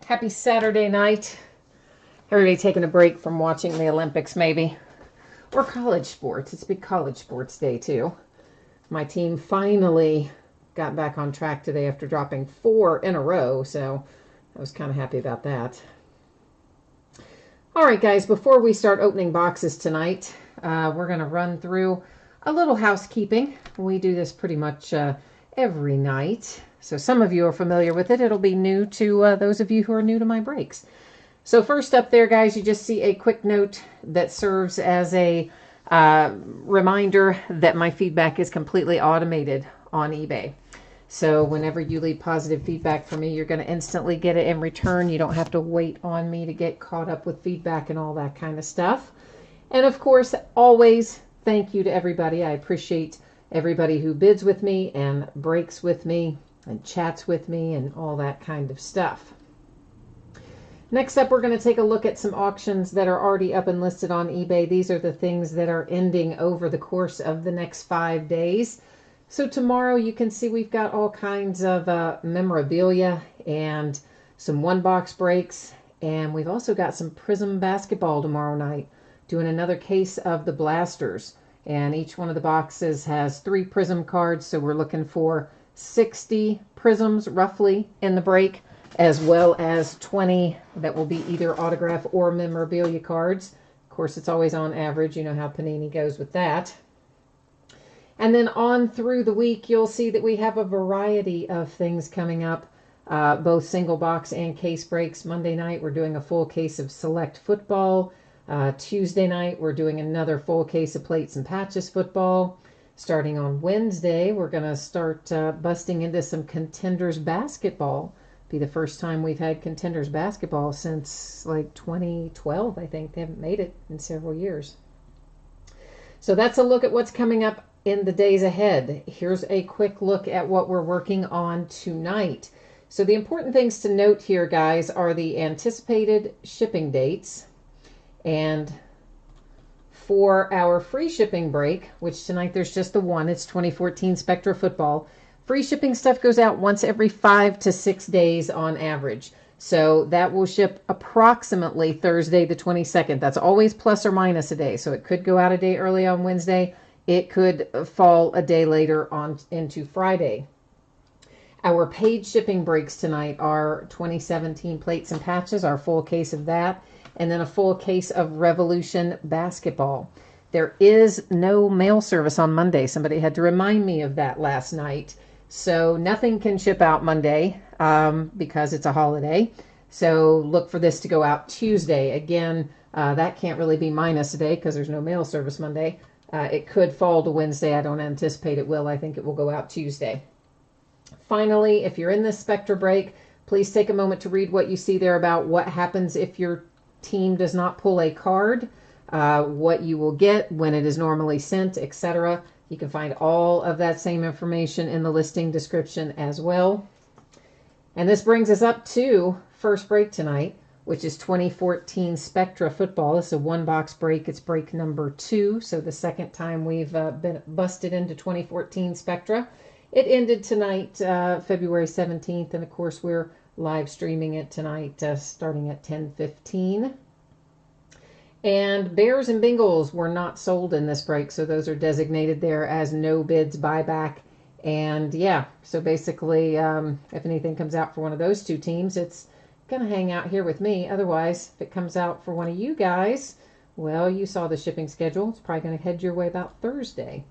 Happy Saturday night. Everybody taking a break from watching the Olympics, maybe. Or college sports. It's big college sports day, too. My team finally got back on track today after dropping 4 in a row, so I was kind of happy about that. All right, guys, before we start opening boxes tonight, we're going to run through a little housekeeping. We do this pretty much every night. So some of you are familiar with it. It'll be new to those of you who are new to my breaks. So first up there, guys, you just see a quick note that serves as a reminder that my feedback is completely automated on eBay. So whenever you leave positive feedback for me, you're going to instantly get it in return. You don't have to wait on me to get caught up with feedback and all that kind of stuff. And of course, always thank you to everybody. I appreciate everybody who bids with me and breaks with me and chats with me and all that kind of stuff. Next up, we're going to take a look at some auctions that are already up and listed on eBay. These are the things that are ending over the course of the next 5 days. So tomorrow you can see we've got all kinds of memorabilia and some one-box breaks. And we've also got some Prism basketball tomorrow night, doing another case of the Blasters. And each one of the boxes has 3 Prism cards, so we're looking for 60 Prisms roughly in the break, as well as 20 that will be either autograph or memorabilia cards. Of course, it's always on average. You know how Panini goes with that. And then on through the week, you'll see that we have a variety of things coming up, both single box and case breaks. Monday night, we're doing a full case of Select Football. Tuesday night, we're doing another full case of Plates and Patches Football. Starting on Wednesday, we're going to start busting into some Contenders Basketball. Be the first time we've had Contenders Basketball since like 2012, I think. They haven't made it in several years. So that's a look at what's coming up in the days ahead. Here's a quick look at what we're working on tonight. So the important things to note here, guys, are the anticipated shipping dates. And for our free shipping break, which tonight there's just the one, it's 2014 Spectra Football. Free shipping stuff goes out once every 5 to 6 days on average. So that will ship approximately Thursday the 22nd. That's always plus or minus a day. So it could go out a day early on Wednesday. It could fall a day later on into Friday. Our paid shipping breaks tonight are 2017 Plates and Patches, our full case of that, and then a full case of Revolution Basketball. There is no mail service on Monday. Somebody had to remind me of that last night. So nothing can ship out Monday because it's a holiday. So look for this to go out Tuesday. Again, that can't really be minus a day because there's no mail service Monday. It could fall to Wednesday. I don't anticipate it will. I think it will go out Tuesday. Finally, if you're in this Spectra break, please take a moment to read what you see there about what happens if your team does not pull a card, what you will get when it is normally sent, etc. You can find all of that same information in the listing description as well. And this brings us up to first break tonight, which is 2014 Spectra Football. It's a one-box break. It's break number 2, so the second time we've been busted into 2014 Spectra. It ended tonight, February 17th, and of course we're live streaming it tonight starting at 10:15. And Bears and Bengals were not sold in this break, so those are designated there as no bids buyback. And yeah, so basically, if anything comes out for one of those two teams, it's going to hang out here with me. Otherwise, if it comes out for one of you guys, well, you saw the shipping schedule. It's probably going to head your way about Thursday.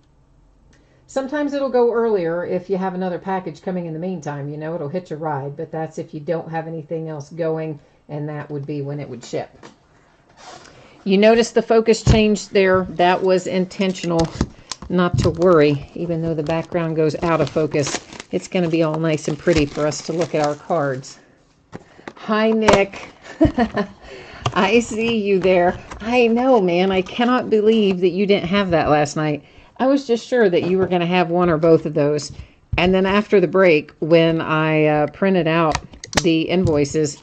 Sometimes it'll go earlier if you have another package coming in the meantime. You know, it'll hitch a ride, but that's if you don't have anything else going, and that would be when it would ship. You notice the focus change there. That was intentional. Not to worry, even though the background goes out of focus, it's going to be all nice and pretty for us to look at our cards. Hi, Nick. I see you there. I know, man. I cannot believe that you didn't have that last night. I was just sure that you were going to have one or both of those. And then after the break, when I printed out the invoices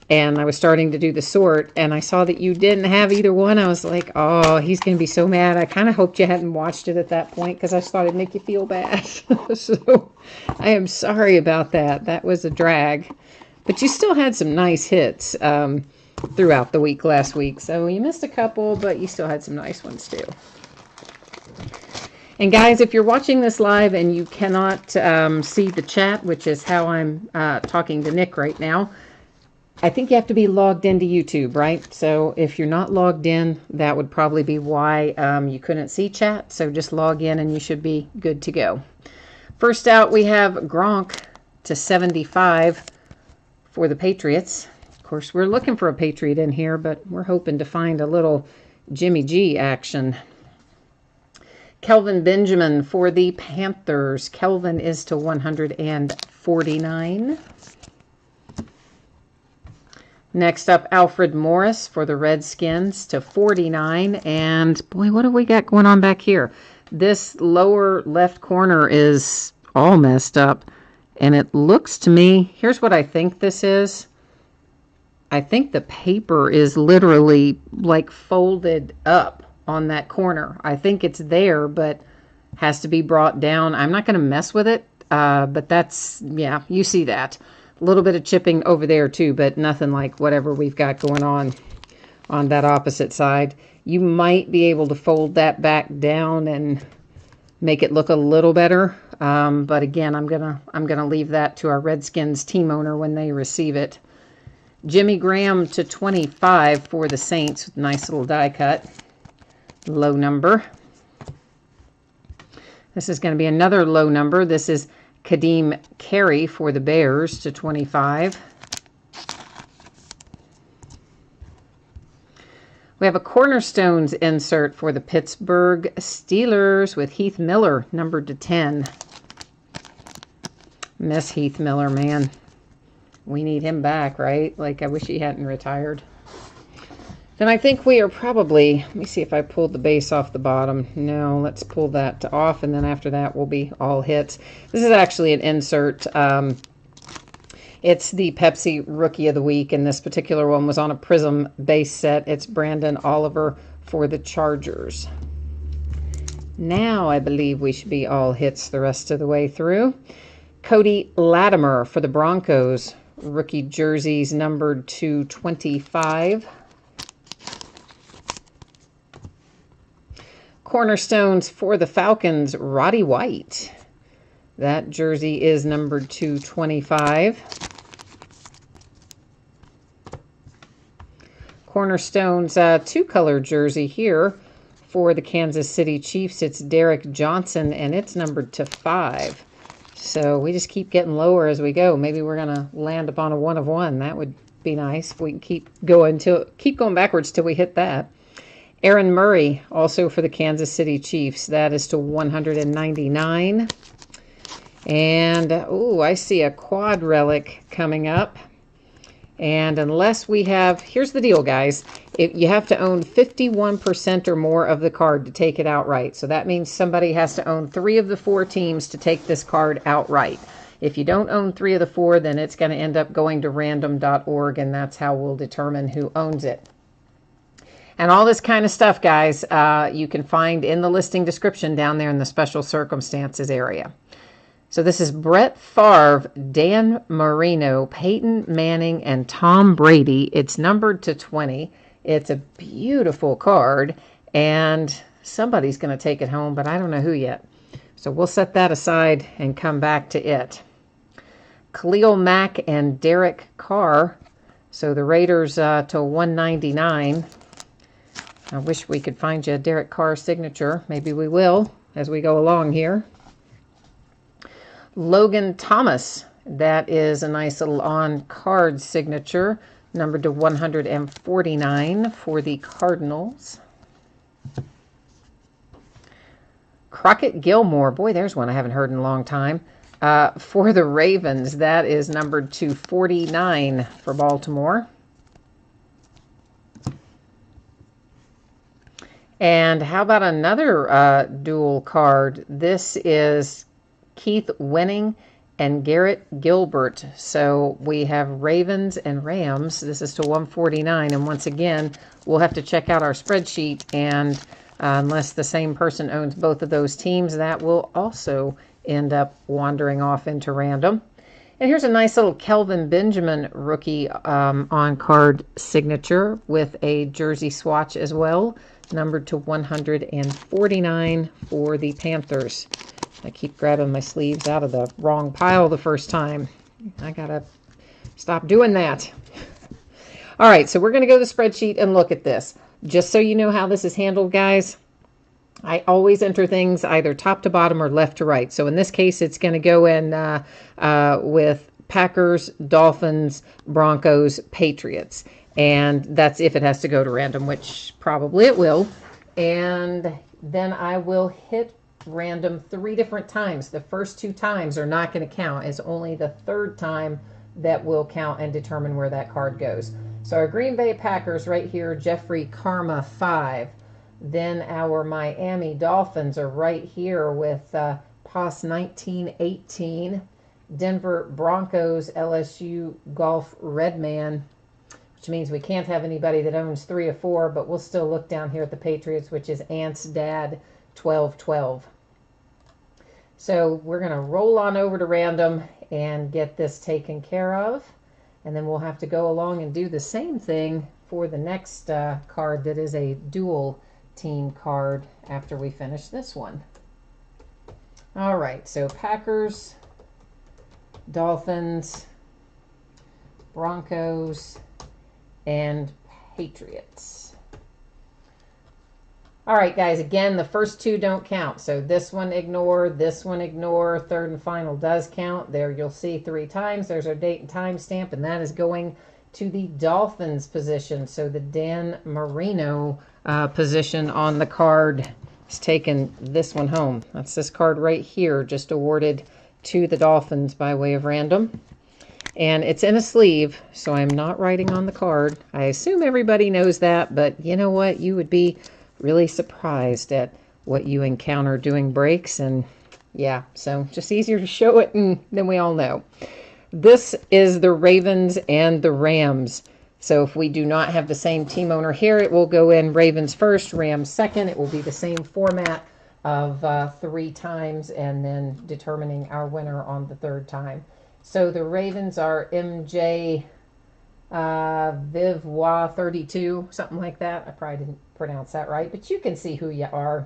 and I was starting to do the sort and I saw that you didn't have either one, I was like, oh, he's going to be so mad. I kind of hoped you hadn't watched it at that point because I just thought it'd make you feel bad. So I am sorry about that. That was a drag. But you still had some nice hits throughout the week last week. So you missed a couple, but you still had some nice ones too. And guys, if you're watching this live and you cannot see the chat, which is how I'm talking to Nick right now, I think you have to be logged into YouTube, right? So if you're not logged in, that would probably be why you couldn't see chat. So just log in and you should be good to go. First out, we have Gronk /75 for the Patriots. Of course, we're looking for a Patriot in here, but we're hoping to find a little Jimmy G action. Kelvin Benjamin for the Panthers. Kelvin is /149. Next up, Alfred Morris for the Redskins /49. And boy, what have we got going on back here? This lower left corner is all messed up. And it looks to me, here's what I think this is. I think the paper is literally like folded up on that corner. I think it's there, but has to be brought down. I'm not going to mess with it, but that's, yeah, you see that. A little bit of chipping over there too, but nothing like whatever we've got going on that opposite side. You might be able to fold that back down and make it look a little better. But again, I'm gonna leave that to our Redskins team owner when they receive it. Jimmy Graham /25 for the Saints. Nice little die cut. Low number. This is going to be another low number. This is Kadeem Carey for the Bears /25. We have a Cornerstones insert for the Pittsburgh Steelers with Heath Miller, numbered /10. Miss Heath Miller, man. We need him back, right? Like, I wish he hadn't retired. Then I think we are probably, let me see if I pulled the base off the bottom. No, let's pull that off, and then after that will be all hits. This is actually an insert. It's the Pepsi Rookie of the Week, and this particular one was on a Prism base set. It's Brandon Oliver for the Chargers. Now I believe we should be all hits the rest of the way through. Cody Latimer for the Broncos. Rookie jerseys numbered /25. Cornerstones for the Falcons, Roddy White. That jersey is numbered /25. Cornerstones two-color jersey here for the Kansas City Chiefs. It's Derek Johnson, and it's numbered /5. So we just keep getting lower as we go. Maybe we're going to land upon a 1 of 1. That would be nice if we can keep going backwards till we hit that. Aaron Murray, also for the Kansas City Chiefs. That is /199. And, I see a quad relic coming up. And unless we have, here's the deal, guys. You have to own 51% or more of the card to take it outright. So that means somebody has to own 3 of the 4 teams to take this card outright. If you don't own 3 of the 4, then it's going to end up going to random.org, and that's how we'll determine who owns it. And all this kind of stuff, guys, you can find in the listing description down there in the special circumstances area. So this is Brett Favre, Dan Marino, Peyton Manning, and Tom Brady. It's numbered /20. It's a beautiful card, and somebody's going to take it home, but I don't know who yet. So we'll set that aside and come back to it. Khalil Mack and Derek Carr. So the Raiders /199. I wish we could find you a Derek Carr signature. Maybe we will as we go along here. Logan Thomas. That is a nice little on-card signature, numbered /149 for the Cardinals. Crockett Gilmore. Boy, there's one I haven't heard in a long time. For the Ravens, that is numbered /49 for Baltimore. And how about another dual card? This is Keith Winning and Garrett Gilbert. So we have Ravens and Rams. This is /149. And once again, we'll have to check out our spreadsheet. And unless the same person owns both of those teams, that will also end up wandering off into random. And here's a nice little Kelvin Benjamin rookie on-card signature with a jersey swatch as well, numbered to 149 for the Panthers. I keep grabbing my sleeves out of the wrong pile the first time. I gotta stop doing that. All right, so we're going to go to the spreadsheet and look at this. Just so you know how this is handled, guys, I always enter things either top to bottom or left to right. So in this case, it's going to go in with Packers, Dolphins, Broncos, Patriots. And that's if it has to go to random, which probably it will. And then I will hit random 3 different times. The first 2 times are not going to count. It's only the 3rd time that will count and determine where that card goes. So our Green Bay Packers right here, Jeffrey Karma 5. Then our Miami Dolphins are right here with POS 1918. Denver Broncos LSU Golf Redman, which means we can't have anybody that owns 3 or 4, but we'll still look down here at the Patriots, which is Ant's Dad 1212. So we're going to roll on over to random and get this taken care of. And then we'll have to go along and do the same thing for the next card that is a dual team card after we finish this one. All right, so Packers, Dolphins, Broncos, and Patriots. All right, guys, again, the first 2 don't count. So this one ignore, 3rd and final does count. There you'll see 3 times. There's our date and time stamp, and that is going to the Dolphins position. So the Dan Marino position on the card is taking this one home. That's this card right here, just awarded to the Dolphins by way of random. And it's in a sleeve, so I'm not writing on the card. I assume everybody knows that, but you know what? You would be really surprised at what you encounter doing breaks, and yeah, so just easier to show it, and then we all know. This is the Ravens and the Rams. So if we do not have the same team owner here, it will go in Ravens first, Rams second. It will be the same format of 3 times, and then determining our winner on the 3rd time. So the Ravens are MJ Vivwa 32, something like that. I probably didn't pronounce that right, but you can see who you are.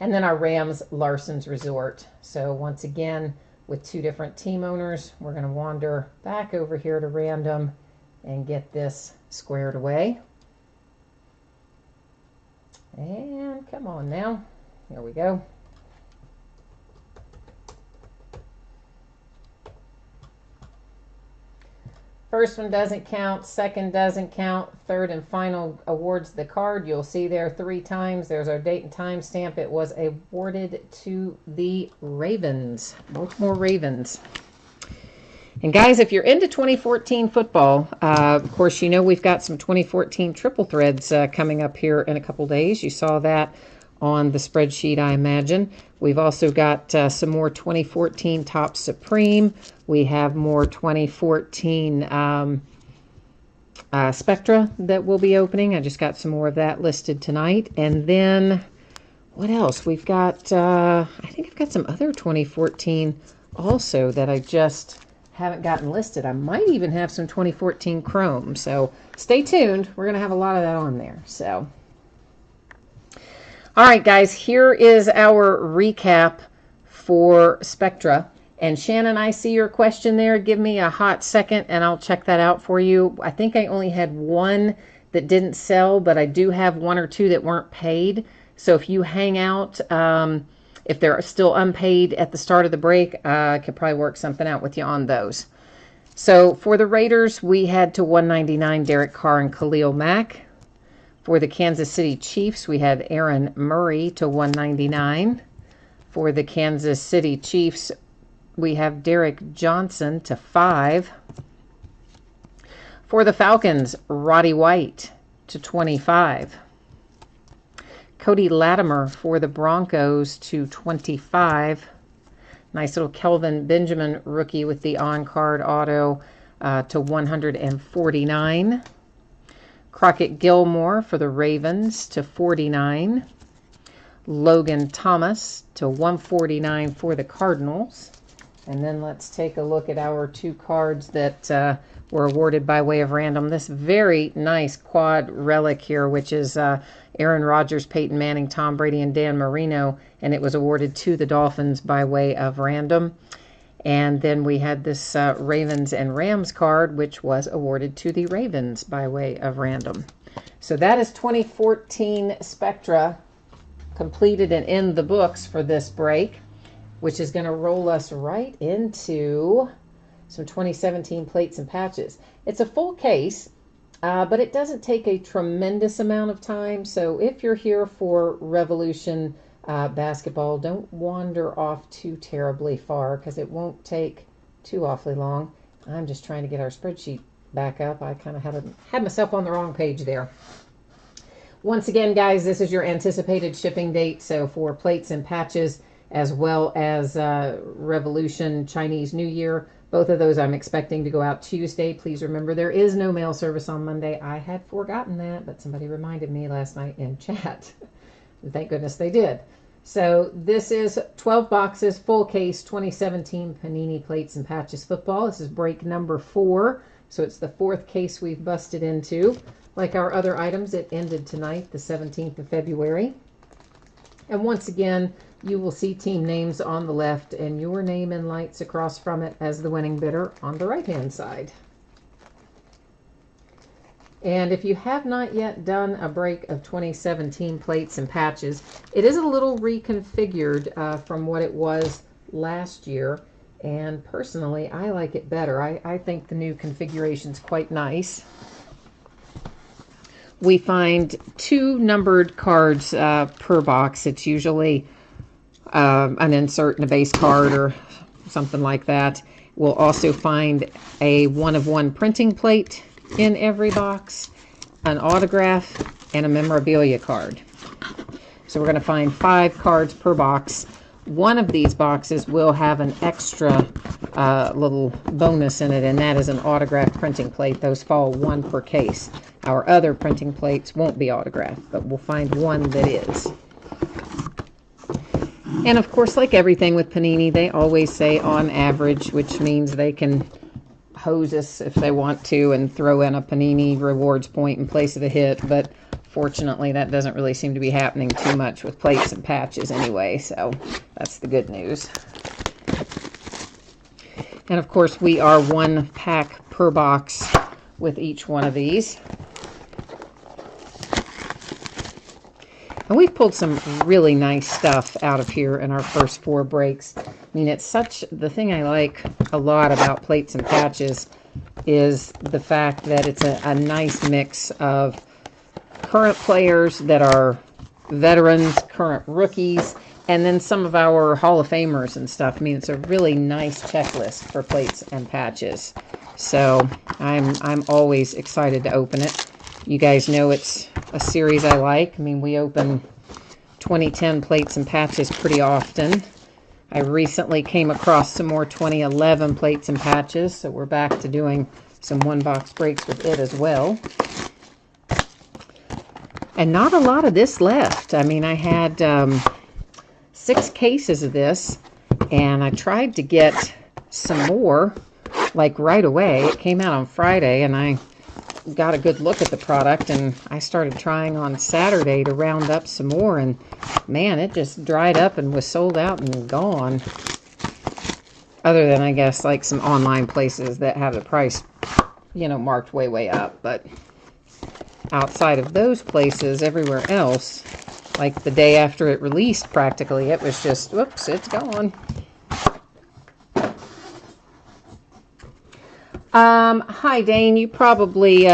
And then our Rams, Larson's Resort. So once again, with 2 different team owners, we're going to wander back over here to random and get this squared away. And come on now. Here we go. First one doesn't count, second doesn't count, 3rd and final awards the card. You'll see there 3 times. There's our date and time stamp. It was awarded to the Ravens. Baltimore Ravens. And guys, if you're into 2014 football, of course, you know we've got some 2014 triple threads coming up here in a couple days. You saw that on the spreadsheet, I imagine. We've also got some more 2014 Topps Supreme. We have more 2014 Spectra that we'll be opening. I just got some more of that listed tonight. And then, what else? We've got, I think I've got some other 2014 also that I just haven't gotten listed. I might even have some 2014 Chrome. So stay tuned. We're going to have a lot of that on there. So, all right, guys, here is our recap for Spectra. And Shannon, I see your question there. Give me a hot second and I'll check that out for you. I think I only had 1 that didn't sell, but I do have 1 or 2 that weren't paid. So if you hang out, if they're still unpaid at the start of the break, I could probably work something out with you on those. So for the Raiders, we had to 199 Derek Carr and Khalil Mack. For the Kansas City Chiefs, we had Aaron Murray to 199. For the Kansas City Chiefs, we have Derek Johnson to 5. For the Falcons, Roddy White to 25. Cody Latimer for the Broncos to 25. Nice little Kelvin Benjamin rookie with the on-card auto to 149. Crockett Gilmore for the Ravens to 49. Logan Thomas to 149 for the Cardinals. And then let's take a look at our 2 cards that were awarded by way of random. This very nice quad relic here, which is Aaron Rodgers, Peyton Manning, Tom Brady, and Dan Marino, and it was awarded to the Dolphins by way of random. And then we had this Ravens and Rams card, which was awarded to the Ravens by way of random. So that is 2014 Spectra completed and in the books for this break, which is going to roll us right into some 2017 plates and patches. It's a full case, but it doesn't take a tremendous amount of time. So if you're here for Revolution basketball, don't wander off too terribly far because it won't take too awfully long. I'm just trying to get our spreadsheet back up. I kind of had myself on the wrong page there. Once again, guys, this is your anticipated shipping date. So for plates and patches, as well as Revolution Chinese New Year, both of those I'm expecting to go out Tuesday. Please remember there is no mail service on Monday. I had forgotten that, but somebody reminded me last night in chat. Thank goodness they did. So this is 12 boxes, full case, 2017 Panini Plates and Patches Football. This is break number 4. So it's the 4th case we've busted into. Like our other items, it ended tonight, the 17th of February. And once again, you will see team names on the left and your name in lights across from it as the winning bidder on the right-hand side. And if you have not yet done a break of 2017 plates and patches, it is a little reconfigured from what it was last year. And personally, I like it better. I think the new configuration is quite nice. We find 2 numbered cards per box. It's usually an insert in a base card or something like that. We'll also find a 1-of-1 printing plate in every box, an autograph, and a memorabilia card. So we're going to find 5 cards per box. One of these boxes will have an extra little bonus in it, and that is an autographed printing plate. Those fall 1 per case. Our other printing plates won't be autographed, but we'll find one that is. And of course, like everything with Panini, they always say on average, which means they can hose us if they want to and throw in a Panini rewards point in place of a hit, but fortunately that doesn't really seem to be happening too much with plates and patches anyway, so that's the good news. And of course we are 1 pack per box with each one of these. And we've pulled some really nice stuff out of here in our first 4 breaks. I mean, it's the thing I like a lot about plates and patches is the fact that it's a nice mix of current players that are veterans, current rookies, and then some of our Hall of Famers and stuff. I mean, it's a really nice checklist for plates and patches. So I'm always excited to open it. You guys know it's a series I like. I mean, we open 2010 plates and patches pretty often. I recently came across some more 2011 plates and patches, so we're back to doing some 1-box breaks with it as well. And not a lot of this left. I mean, I had 6 cases of this, and I tried to get some more, like right away. It came out on Friday, and I got a good look at the product, and I started trying on Saturday to round up some more, and man, it just dried up and was sold out and gone. Other than, I guess, like some online places that have the price, you know, marked way up. But outside of those places, everywhere else, like the day after it released practically, it was just, whoops, it's gone. Hi, Dane. You probably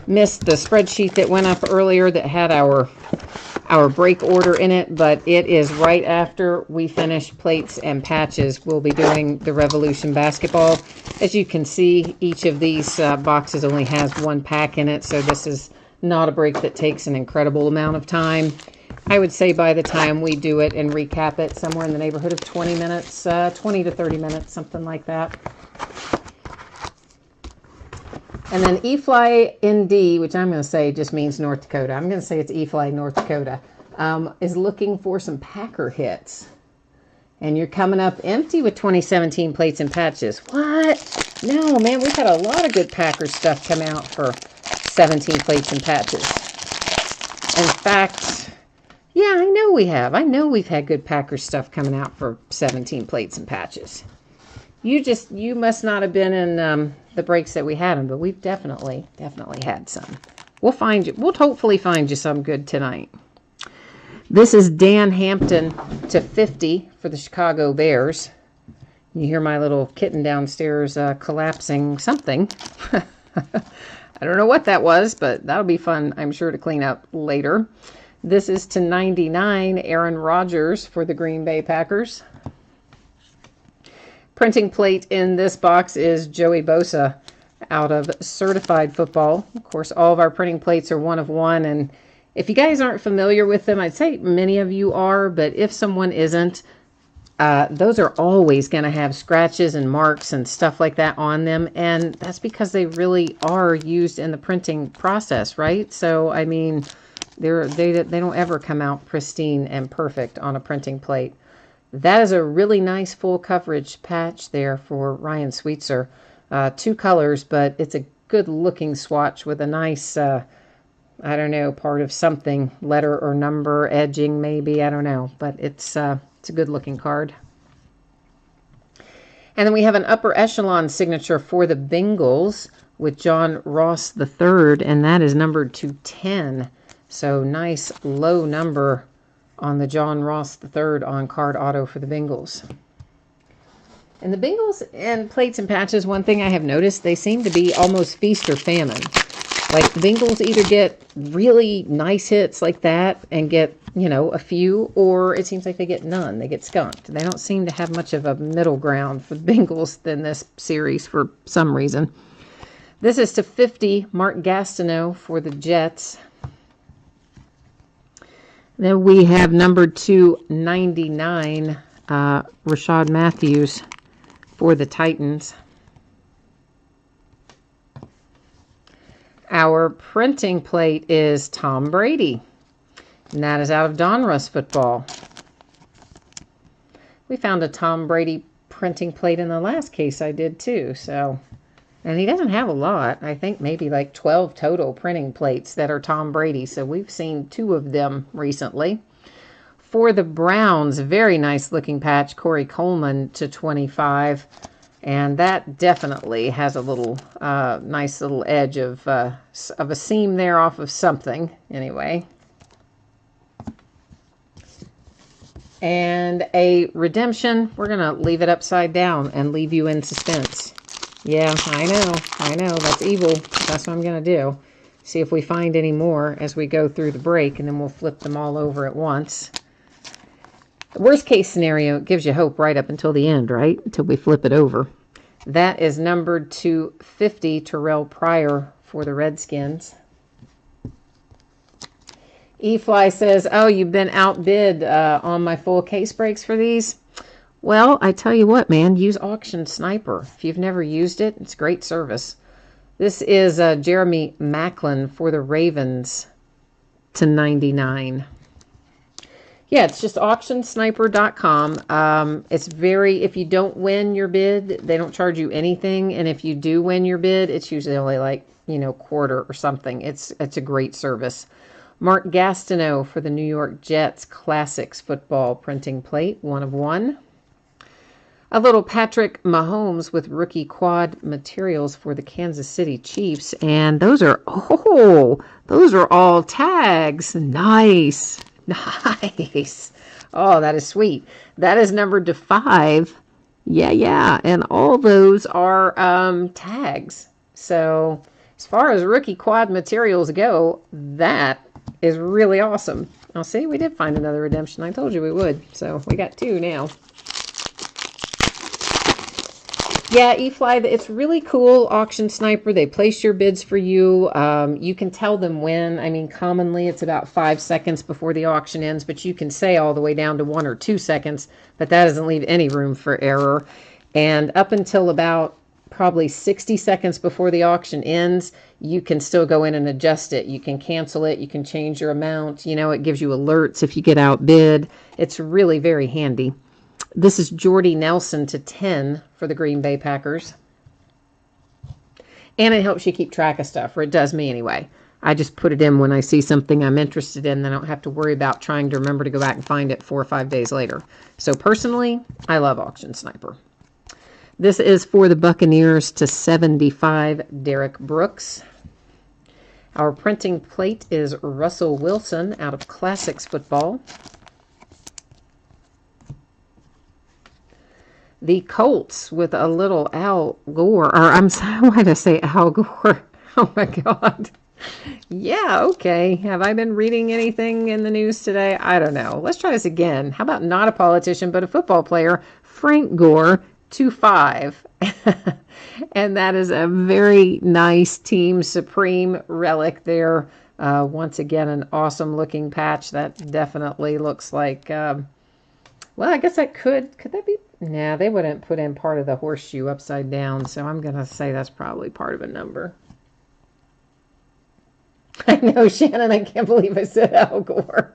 missed the spreadsheet that went up earlier that had our break order in it, but it is right after we finish plates and patches. We'll be doing the Revolution basketball. As you can see, each of these boxes only has 1 pack in it, so this is not a break that takes an incredible amount of time. I would say by the time we do it and recap it, somewhere in the neighborhood of 20 minutes, 20 to 30 minutes, something like that. And then E-Fly ND, which I'm going to say just means North Dakota. I'm going to say it's E-Fly North Dakota, is looking for some Packer hits. And you're coming up empty with 2017 plates and patches. What? No, man, we've had a lot of good Packers stuff come out for 17 plates and patches. In fact, yeah, I know we have. I know we've had good Packers stuff coming out for 17 plates and patches. You must not have been in the breaks that we had them, but we've definitely had some. We'll find you. We'll hopefully find you some good tonight. This is Dan Hampton /50 for the Chicago Bears. You hear my little kitten downstairs collapsing something. I don't know what that was, but that'll be fun, I'm sure, to clean up later. This is /99 Aaron Rodgers for the Green Bay Packers. Printing plate in this box is Joey Bosa out of Certified Football. Of course, all of our printing plates are 1 of 1, and if you guys aren't familiar with them, I'd say many of you are, but if someone isn't, those are always going to have scratches and marks and stuff like that on them, and that's because they really are used in the printing process, right? So, I mean, they don't ever come out pristine and perfect on a printing plate. That is a really nice full coverage patch there for Ryan Sweetser. 2 colors, but it's a good looking swatch with a nice, I don't know, part of something, letter or number, edging maybe, I don't know, but it's a good looking card. And then we have an upper echelon signature for the Bengals with John Ross III, and that is numbered to 10. So nice low number on the John Ross III on card auto for the Bengals. And the Bengals and plates and patches, one thing I have noticed, they seem to be almost feast or famine. Like, the Bengals either get really nice hits like that and get, you know, a few, or it seems like they get none. They get skunked. They don't seem to have much of a middle ground for the Bengals in this series for some reason. This is /50 Mark Gastineau for the Jets. Then we have numbered /99 Rashad Matthews for the Titans. Our printing plate is Tom Brady, and that is out of Donruss Football. We found a Tom Brady printing plate in the last case I did too, so, and he doesn't have a lot. I think maybe like 12 total printing plates that are Tom Brady, so we've seen 2 of them recently. For the Browns, very nice looking patch, Corey Coleman /25. And that definitely has a little nice little edge of a seam there off of something, anyway. And a redemption. We're going to leave it upside down and leave you in suspense. Yeah, I know. That's evil. That's what I'm going to do. See if we find any more as we go through the break, and then we'll flip them all over at once. The worst case scenario, it gives you hope right up until the end, right? Until we flip it over. That is numbered /50 Terrell Pryor for the Redskins. E-Fly says, oh, you've been outbid on my full case breaks for these. Well, I tell you what, man, use Auction Sniper. If you've never used it, it's great service. This is Jeremy Maclin for the Ravens /99. Yeah, it's just auctionsniper.com. It's if you don't win your bid, they don't charge you anything. And if you do win your bid, it's usually only like, you know, quarter or something. It's a great service. Mark Gastineau for the New York Jets Classics Football printing plate, 1 of 1. A little Patrick Mahomes with rookie quad materials for the Kansas City Chiefs. And those are all tags. Nice. Nice. Oh, that is sweet. That is numbered /5. Yeah. And all those are tags. So as far as rookie quad materials go, that is really awesome. I'll see, we did find another redemption. I told you we would. So we got 2 now. Yeah, E-Fly, it's really cool. Auction Sniper, they place your bids for you. You can tell them when. I mean, commonly it's about 5 seconds before the auction ends, but you can say all the way down to 1 or 2 seconds, but that doesn't leave any room for error. And up until about probably 60 seconds before the auction ends, you can still go in and adjust it. You can cancel it. You can change your amount. You know, it gives you alerts if you get outbid. It's really very handy. This is Jordy Nelson to 10 for the Green Bay Packers. And it helps you keep track of stuff, or it does me anyway. I just put it in when I see something I'm interested in, then I don't have to worry about trying to remember to go back and find it 4 or 5 days later. So personally, I love Auction Sniper. This is for the Buccaneers to 75, Derek Brooks. Our printing plate is Russell Wilson out of Classics Football. The Colts with a little Al Gore, or I'm sorry, why did I say Al Gore? Oh my God. Yeah, okay. Have I been reading anything in the news today? I don't know. Let's try this again. How about not a politician, but a football player, Frank Gore, 2-5. And that is a very nice Team Supreme relic there. Once again, an awesome looking patch. That definitely looks like, well, I guess that could that be? Nah, they wouldn't put in part of the horseshoe upside down, so I'm going to say that's probably part of a number. I know, Shannon, I can't believe I said Al Gore.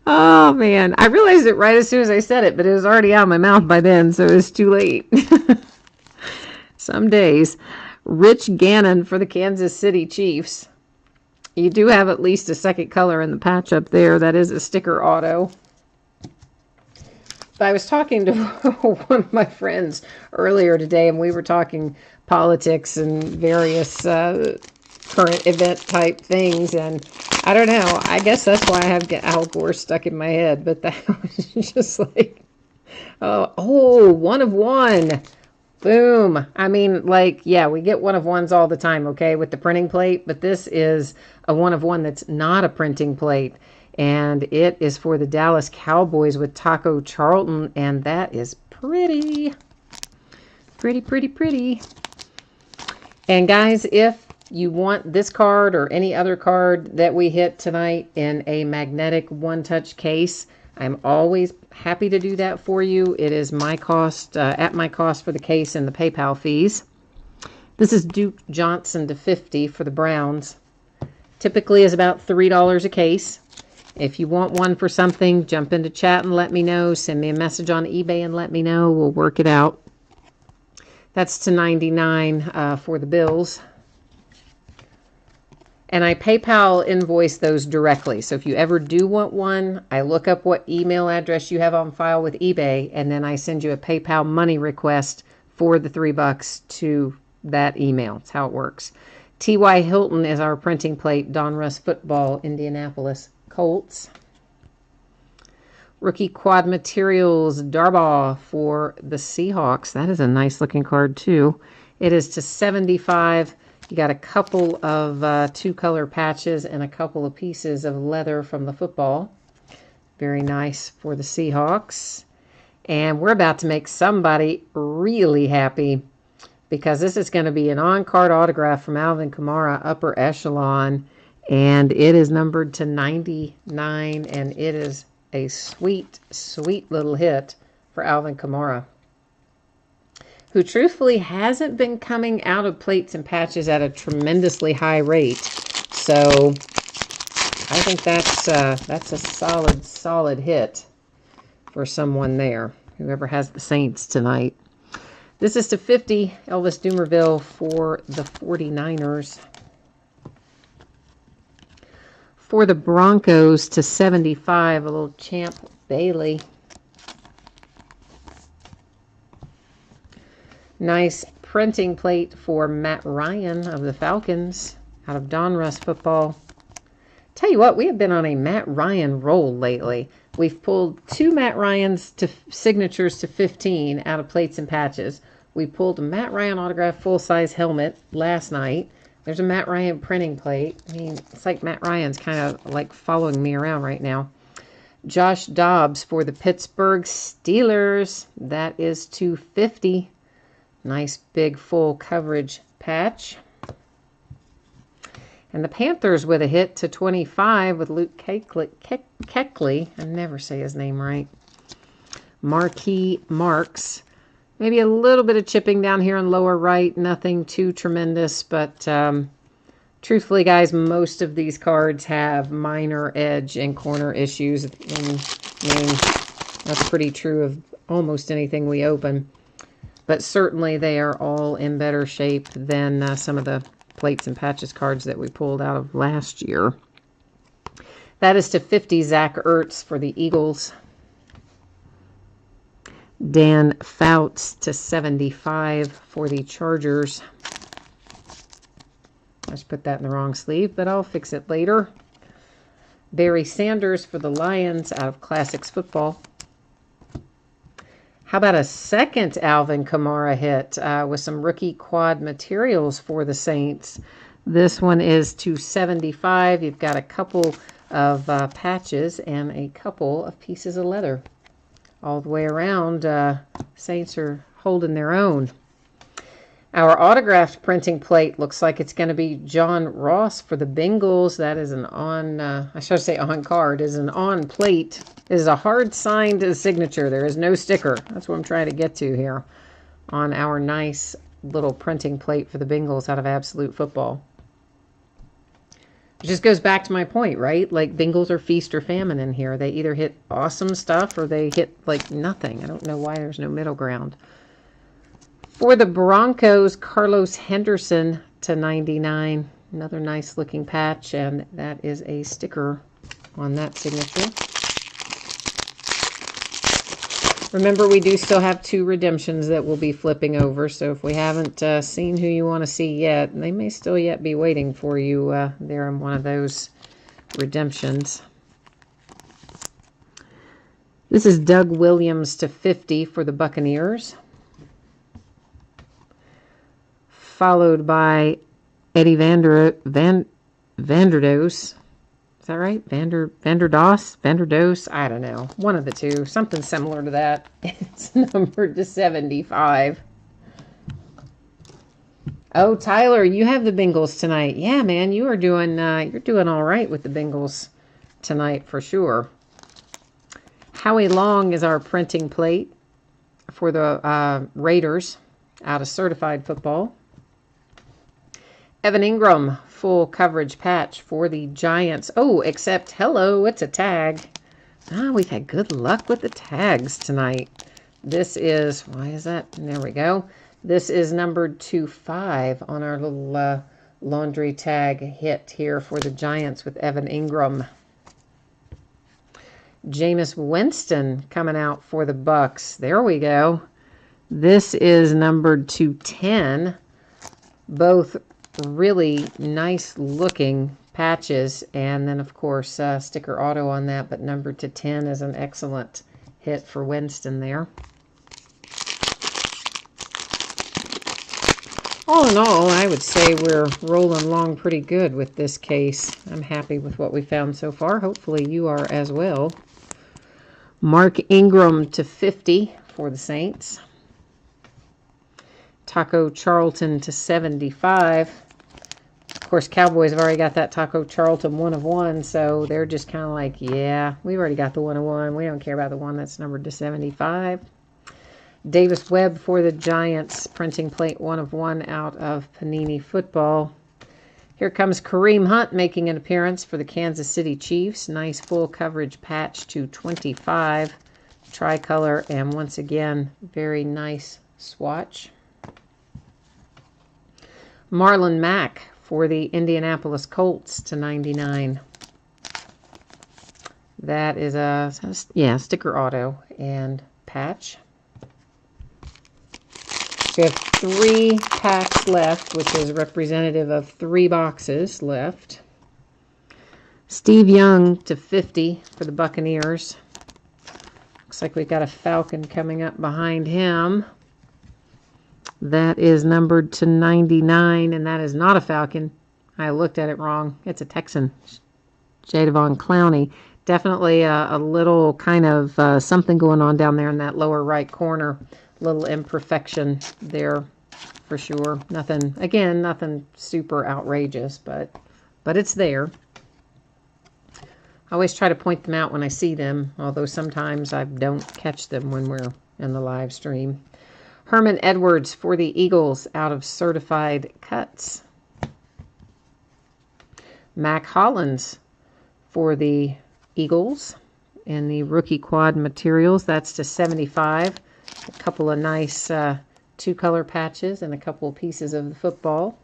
Oh, man. I realized it right as soon as I said it, but it was already out of my mouth by then, so it was too late. Some days. Rich Gannon for the Kansas City Chiefs. You do have at least a second color in the patch up there. That is a sticker auto. I was talking to one of my friends earlier today, and we were talking politics and various current event type things, and I don't know, I guess that's why I have Al Gore stuck in my head, but that was just like, oh, 1 of 1. Boom. I mean, like, yeah, we get 1 of 1s all the time, okay, with the printing plate, but this is a 1 of 1 that's not a printing plate. And it is for the Dallas Cowboys with Taco Charlton. And that is pretty. Pretty, pretty, pretty. And guys, if you want this card or any other card that we hit tonight in a magnetic one-touch case, I'm always happy to do that for you. It is my cost, at my cost for the case and the PayPal fees. This is Duke Johnson to 50 for the Browns. Typically is about $3 a case. If you want one for something, jump into chat and let me know. Send me a message on eBay and let me know. We'll work it out. That's to 99 for the Bills. And I PayPal invoice those directly. So if you ever do want one, I look up what email address you have on file with eBay, and then I send you a PayPal money request for the $3 to that email. That's how it works. T.Y. Hilton is our printing plate. Donruss Football, Indianapolis Colts. Rookie Quad Materials Darbaugh for the Seahawks. That is a nice looking card too. It is to 75. You got a couple of 2-color patches and a couple of pieces of leather from the football. Very nice for the Seahawks. And we're about to make somebody really happy, because this is going to be an on-card autograph from Alvin Kamara, upper echelon. And it is numbered to 99, and it is a sweet, sweet little hit for Alvin Kamara, who truthfully hasn't been coming out of plates and patches at a tremendously high rate. So I think that's a solid, solid hit for someone there, whoever has the Saints tonight. This is to 50, Elvis Dumerville for the 49ers. For the Broncos to 75, a little Champ Bailey. Nice printing plate for Matt Ryan of the Falcons out of Donruss Football. Tell you what, we have been on a Matt Ryan roll lately. We've pulled 2 Matt Ryans to signatures to 15 out of plates and patches. We pulled a Matt Ryan autograph full-size helmet last night. There's a Matt Ryan printing plate. I mean, it's like Matt Ryan's kind of like following me around right now. Josh Dobbs for the Pittsburgh Steelers. That is $250. Nice big full coverage patch. And the Panthers with a hit to 25 with Luke Kuechly. I never say his name right. Marquis Marks. Maybe a little bit of chipping down here in lower right. Nothing too tremendous, but truthfully, guys, most of these cards have minor edge and corner issues. And I mean, that's pretty true of almost anything we open. But certainly they are all in better shape than some of the Plates and Patches cards that we pulled out of last year. That is to 50 Zach Ertz for the Eagles. Dan Fouts to 75 for the Chargers. I just put that in the wrong sleeve, but I'll fix it later. Barry Sanders for the Lions out of Classics Football. How about a second Alvin Kamara hit with some rookie quad materials for the Saints? This one is to 75. You've got a couple of patches and a couple of pieces of leather. All the way around, Saints are holding their own. Our autographed printing plate looks like it's going to be John Ross for the Bengals. That is an on, I should say on card, is an on plate. It is a hard signed signature. There is no sticker. That's what I'm trying to get to here on our nice little printing plate for the Bengals out of Absolute Football. It just goes back to my point, right? Like Bengals are feast or famine in here. They either hit awesome stuff or they hit like nothing. I don't know why there's no middle ground. For the Broncos, Carlos Henderson to 99. Another nice looking patch, and that is a sticker on that signature. Remember, we do still have 2 redemptions that we'll be flipping over, so if we haven't seen who you want to see yet, they may still yet be waiting for you there in one of those redemptions. This is Doug Williams to 50 for the Buccaneers. Followed by Eddie Vanderdoes. Is that right? Vanderdoes? I don't know. One of the two. Something similar to that. It's numbered to 75. Oh, Tyler, you have the Bengals tonight. Yeah, man, you are doing you're doing all right with the Bengals tonight for sure. Howie Long is our printing plate for the Raiders out of Certified Football. Evan Ingram, full coverage patch for the Giants. Oh, except, hello, it's a tag. We've had good luck with the tags tonight. This is, why is that? There we go. This is numbered to 5 on our little laundry tag hit here for the Giants with Evan Ingram. Jameis Winston coming out for the Bucks. There we go. This is numbered to 10. Both really nice looking patches, and then of course sticker auto on that, but numbered to 10 is an excellent hit for Winston there. All in all, I would say we're rolling along pretty good with this case. I'm happy with what we found so far. Hopefully you are as well. Mark Ingram to 50 for the Saints. Taco Charlton to 75. Of course, Cowboys have already got that Taco Charlton 1 of 1, so they're just kind of like, yeah, we've already got the 1 of 1. We don't care about the one that's numbered to 75. Davis Webb for the Giants, printing plate 1 of 1 out of Panini Football. Here comes Kareem Hunt making an appearance for the Kansas City Chiefs. Nice full coverage patch to 25. Tricolor, and once again, very nice swatch. Marlon Mack for the Indianapolis Colts to 99. That is a, sticker auto and patch. We have 3 packs left, which is representative of 3 boxes left. Steve Young to 50 for the Buccaneers. Looks like we've got a Falcon coming up behind him. That is numbered to 99, and that is not a Falcon. I looked at it wrong. It's a Texan. Jadeveon Clowney. Definitely a little kind of something going on down there in that lower right corner. Little imperfection there for sure. Nothing, again, nothing super outrageous, but it's there. I always try to point them out when I see them, although sometimes I don't catch them when we're in the live stream. Herman Edwards for the Eagles out of Certified Cuts. Mac Hollins for the Eagles in the rookie quad materials. That's to 75. A couple of nice two-color patches and a couple of pieces of the football.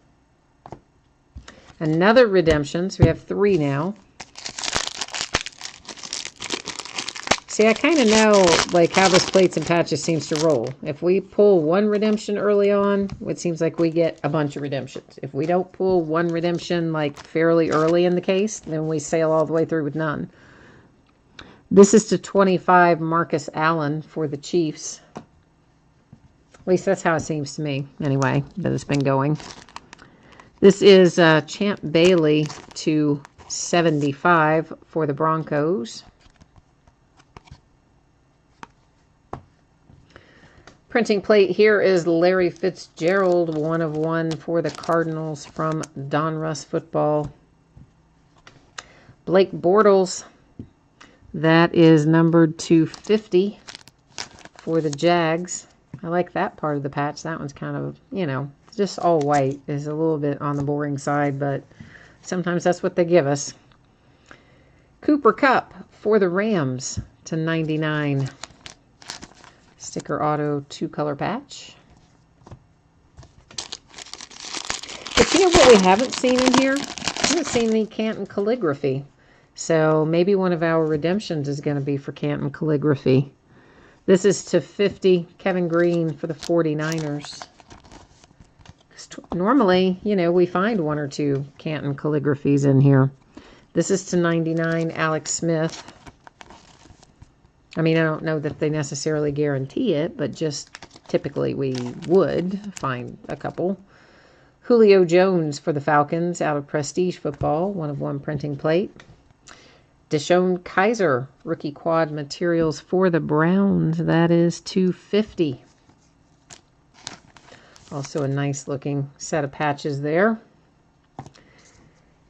Another redemption. So we have 3 now. See, I kind of know like how this Plates and Patches seems to roll. If we pull 1 redemption early on, it seems like we get a bunch of redemptions. If we don't pull 1 redemption like fairly early in the case, then we sail all the way through with none. This is to 25 Marcus Allen for the Chiefs. At least that's how it seems to me, anyway, that it's been going. This is Champ Bailey to 75 for the Broncos. Printing plate here is Larry Fitzgerald, 1 of 1 for the Cardinals from Donruss Football. Blake Bortles, that is numbered to 50 for the Jags. I like that part of the patch. That one's kind of, you know, just all white is a little bit on the boring side, but sometimes that's what they give us. Cooper Kupp for the Rams to 99. Sticker auto 2-color patch. But you know what we haven't seen in here? We haven't seen any Canton calligraphy. So maybe one of our redemptions is going to be for Canton calligraphy. This is to 50, Kevin Green for the 49ers. Normally, you know, we find 1 or 2 Canton calligraphies in here. This is to 99, Alex Smith. I mean, I don't know that they necessarily guarantee it, but just typically we would find a couple. Julio Jones for the Falcons out of Prestige Football, 1 of 1 printing plate. Deshaun Kaiser, rookie quad materials for the Browns. That is 250. Also a nice looking set of patches there.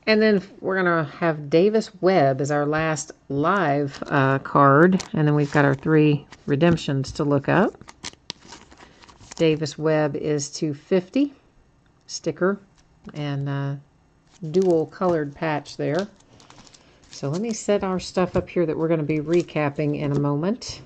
And then we're going to have Davis Webb as our last live card. And then we've got our 3 redemptions to look up. Davis Webb is 250. Sticker and dual colored patch there. So let me set our stuff up here that we're going to be recapping in a moment.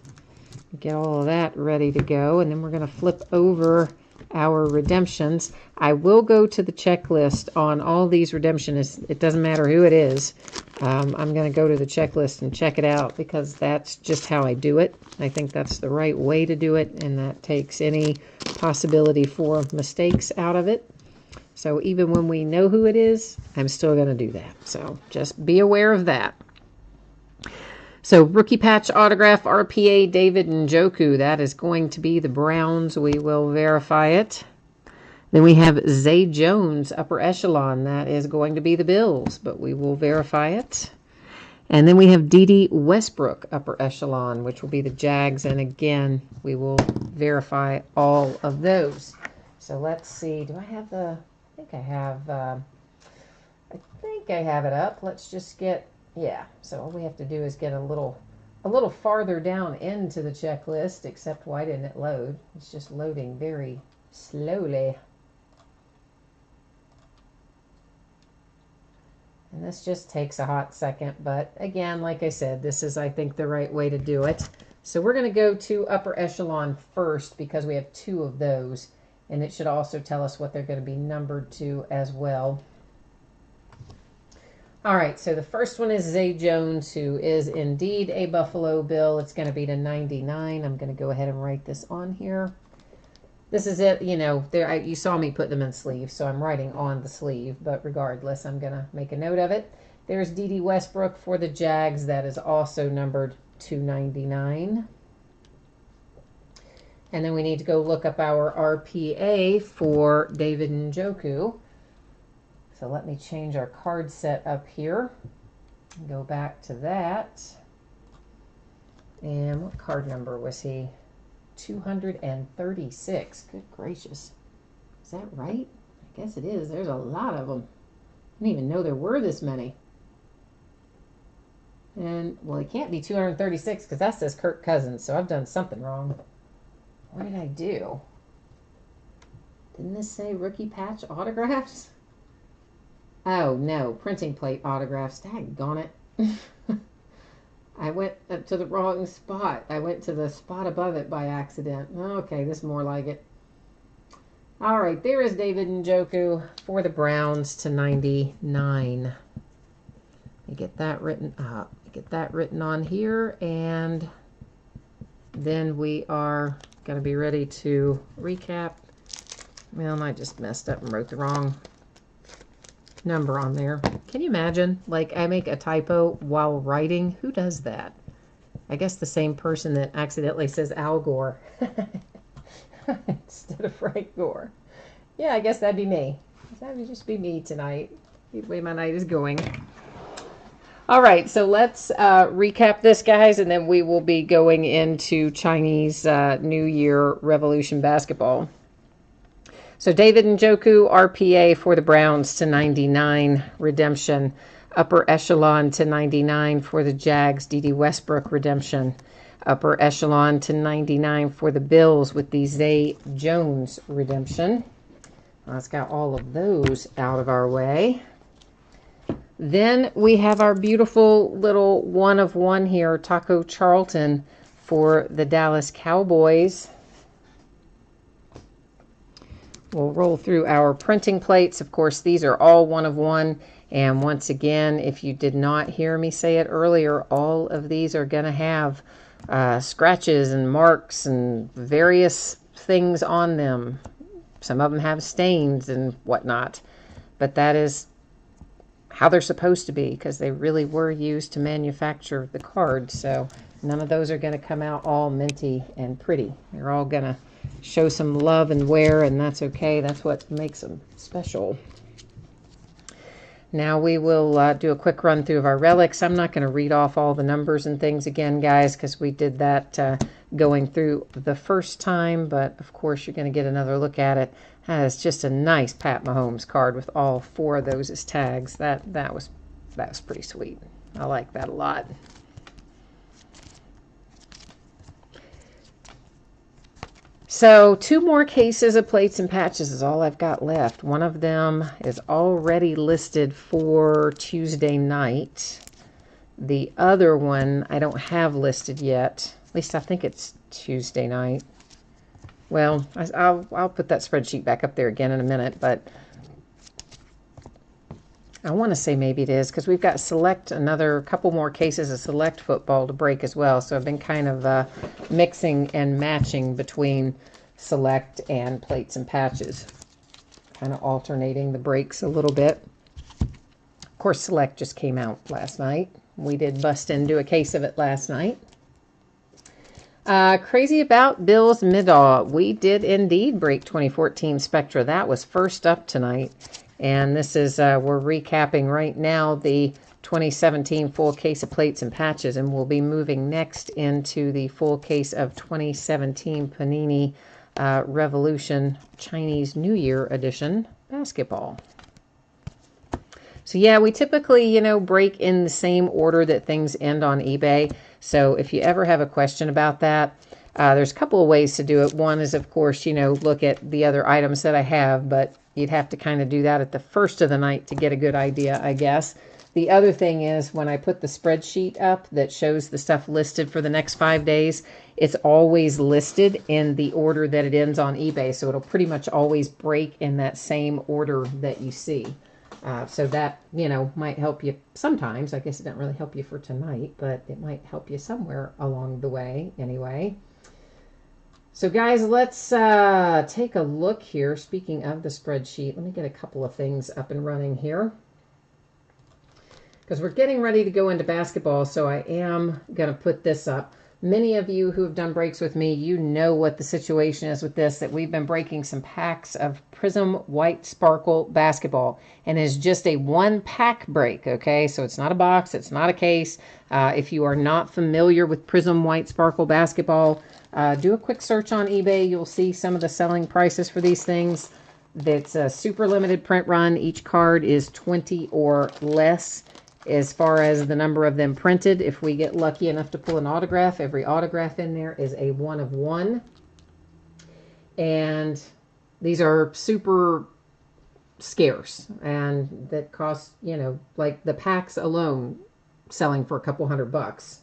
Get all of that ready to go. And then we're going to flip over our redemptions. I will go to the checklist on all these redemptions. It doesn't matter who it is. I'm going to go to the checklist and check it out because that's just how I do it. I think that's the right way to do it, and that takes any possibility for mistakes out of it. So even when we know who it is, I'm still going to do that. So just be aware of that. So rookie patch autograph RPA David Njoku. That is going to be the Browns. We will verify it. Then we have Zay Jones, upper echelon. That is going to be the Bills, but we will verify it. And then we have Dede Westbrook, upper echelon, which will be the Jags. And again, we will verify all of those. So let's see. Do I have the... I think I have it up. Let's just get... Yeah, so all we have to do is get a little farther down into the checklist, except why didn't it load? It's just loading very slowly. And this just takes a hot second, but again, like I said, this is, I think, the right way to do it. So we're going to go to upper echelon first because we have 2 of those, and it should also tell us what they're going to be numbered to as well. All right, so the first one is Zay Jones, who is indeed a Buffalo Bill. It's going to be to 99. I'm going to go ahead and write this on here. This is it. You know, there you saw me put them in sleeves, so I'm writing on the sleeve. But regardless, I'm going to make a note of it. There's Dede Westbrook for the Jags. That is also numbered 299. And then we need to go look up our RPA for David Njoku. So let me change our card set up here. Go back to that. And what card number was he? 236. Good gracious. Is that right? I guess it is. There's a lot of them. I didn't even know there were this many. And, well, it can't be 236 because that says Kirk Cousins, so I've done something wrong. What did I do? Didn't this say rookie patch autographs? Oh, no. Printing plate autographs. Daggone it. I went up to the wrong spot. I went to the spot above it by accident. Okay, this is more like it. All right, there is David Njoku for the Browns to 99. Let me get that written up. Get that written on here, and then we are going to be ready to recap. Well, I just messed up and wrote the wrong number on there. Can you imagine? Like, I make a typo while writing. Who does that? I guess the same person that accidentally says Al Gore instead of Frank Gore. Yeah, I guess that'd be me. That would just be me tonight. The way my night is going. All right, so let's recap this, guys, and then we will be going into Chinese New Year Revolution basketball. So David Njoku, RPA for the Browns to 99, redemption. Upper echelon to 99 for the Jags, D.D. Westbrook, redemption. Upper echelon to 99 for the Bills with the Zay Jones, redemption. Let's got all of those out of our way. Then we have our beautiful little one of one here, Taco Charlton for the Dallas Cowboys. We'll roll through our printing plates. Of course, these are all one of one. And once again, if you did not hear me say it earlier, all of these are going to have scratches and marks and various things on them. Some of them have stains and whatnot. But that is how they're supposed to be, because they really were used to manufacture the cards. So none of those are going to come out all minty and pretty. They're all going to show some love and wear, and that's okay. That's what makes them special. Now we will do a quick run through of our relics. I'm not going to read off all the numbers and things again, guys, because we did that going through the first time, but of course you're going to get another look at it. It's just a nice Pat Mahomes card with all 4 of those as tags. That was pretty sweet. I like that a lot. So 2 more cases of plates and patches is all I've got left. One of them is already listed for Tuesday night. The other one I don't have listed yet. At least I think it's Tuesday night. Well, I'll put that spreadsheet back up there again in a minute, but I want to say maybe it is, because we've got another couple more cases of select football to break as well. So I've been kind of mixing and matching between select and plates and patches, kind of alternating the breaks a little bit. Of course, select just came out last night. We did bust into a case of it last night. Crazy about Bill's Midaw. We did indeed break 2014 Spectra. That was first up tonight. And this is, we're recapping right now the 2017 full case of plates and patches. And we'll be moving next into the full case of 2017 Panini Revolution Chinese New Year edition basketball. So yeah, we typically, break in the same order that things end on eBay. So if you ever have a question about that, there's a couple of ways to do it. One is, of course, look at the other items that I have, but you'd have to kind of do that at the first of the night to get a good idea, I guess. The other thing is, when I put the spreadsheet up that shows the stuff listed for the next 5 days, it's always listed in the order that it ends on eBay. So it'll pretty much always break in that same order that you see. So that, might help you sometimes. I guess it didn't really help you for tonight, but it might help you somewhere along the way anyway. So guys, let's take a look here. Speaking of the spreadsheet, let me get a couple of things up and running here, because we're getting ready to go into basketball. So I am going to put this up. Many of you who have done breaks with me, you know what the situation is with this, that we've been breaking some packs of Prism White Sparkle basketball, and it's just a 1-pack break, okay? So it's not a box, it's not a case. If you are not familiar with Prism White Sparkle basketball, do a quick search on eBay. You'll see some of the selling prices for these things. That's a super limited print run. Each card is 20 or less. As far as the number of them printed, if we get lucky enough to pull an autograph, every autograph in there is a 1 of 1. And these are super scarce, and that cost, like the packs alone selling for a couple $100.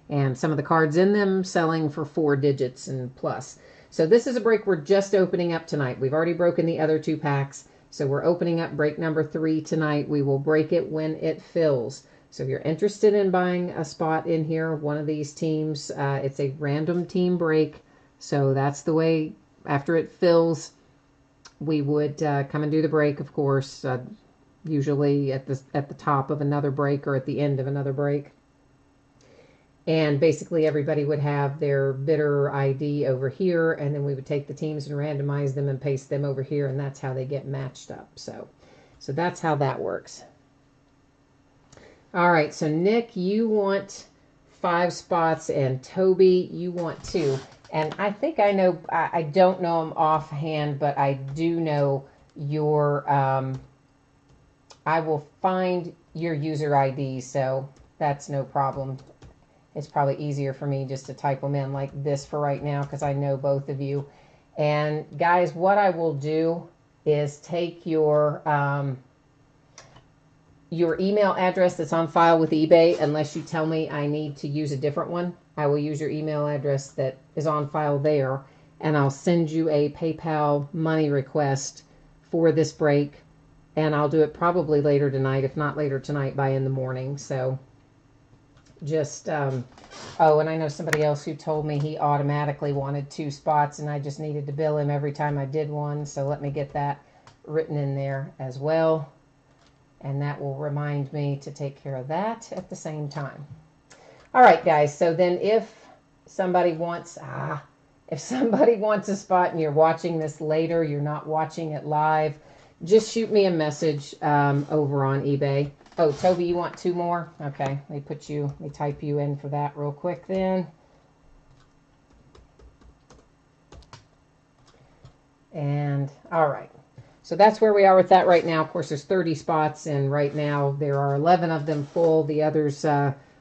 and some of the cards in them selling for 4 digits and plus. So this is a break we're just opening up tonight. We've already broken the other 2 packs, so we're opening up break number 3 tonight. We will break it when it fills. So if you're interested in buying a spot in here, one of these teams, it's a random team break. So that's the way, after it fills, we would come and do the break, of course, usually at the top of another break or at the end of another break. And basically everybody would have their bidder ID over here, and then we would take the teams and randomize them and paste them over here, and that's how they get matched up. So that's how that works. All right, so Nick, you want 5 spots, and Toby, you want 2. And I think I know, I don't know them offhand, but I do know your, I will find your user ID, so that's no problem. It's probably easier for me just to type them in like this for right now because I know both of you. And guys, what I will do is take your email address that's on file with eBay, unless you tell me I need to use a different one. I will use your email address that is on file there, and I'll send you a PayPal money request for this break, and I'll do it probably later tonight, if not later tonight by in the morning. So just, oh, and I know somebody else who told me he automatically wanted 2 spots, and I just needed to bill him every time I did one, so let me get that written in there as well. And that will remind me to take care of that at the same time. All right, guys. So then if somebody wants, a spot and you're watching this later, you're not watching it live, just shoot me a message over on eBay. Oh, Toby, you want 2 more? Okay. Let me type you in for that real quick then. And all right. So that's where we are with that right now. Of course, there's 30 spots, and right now there are 11 of them full. The others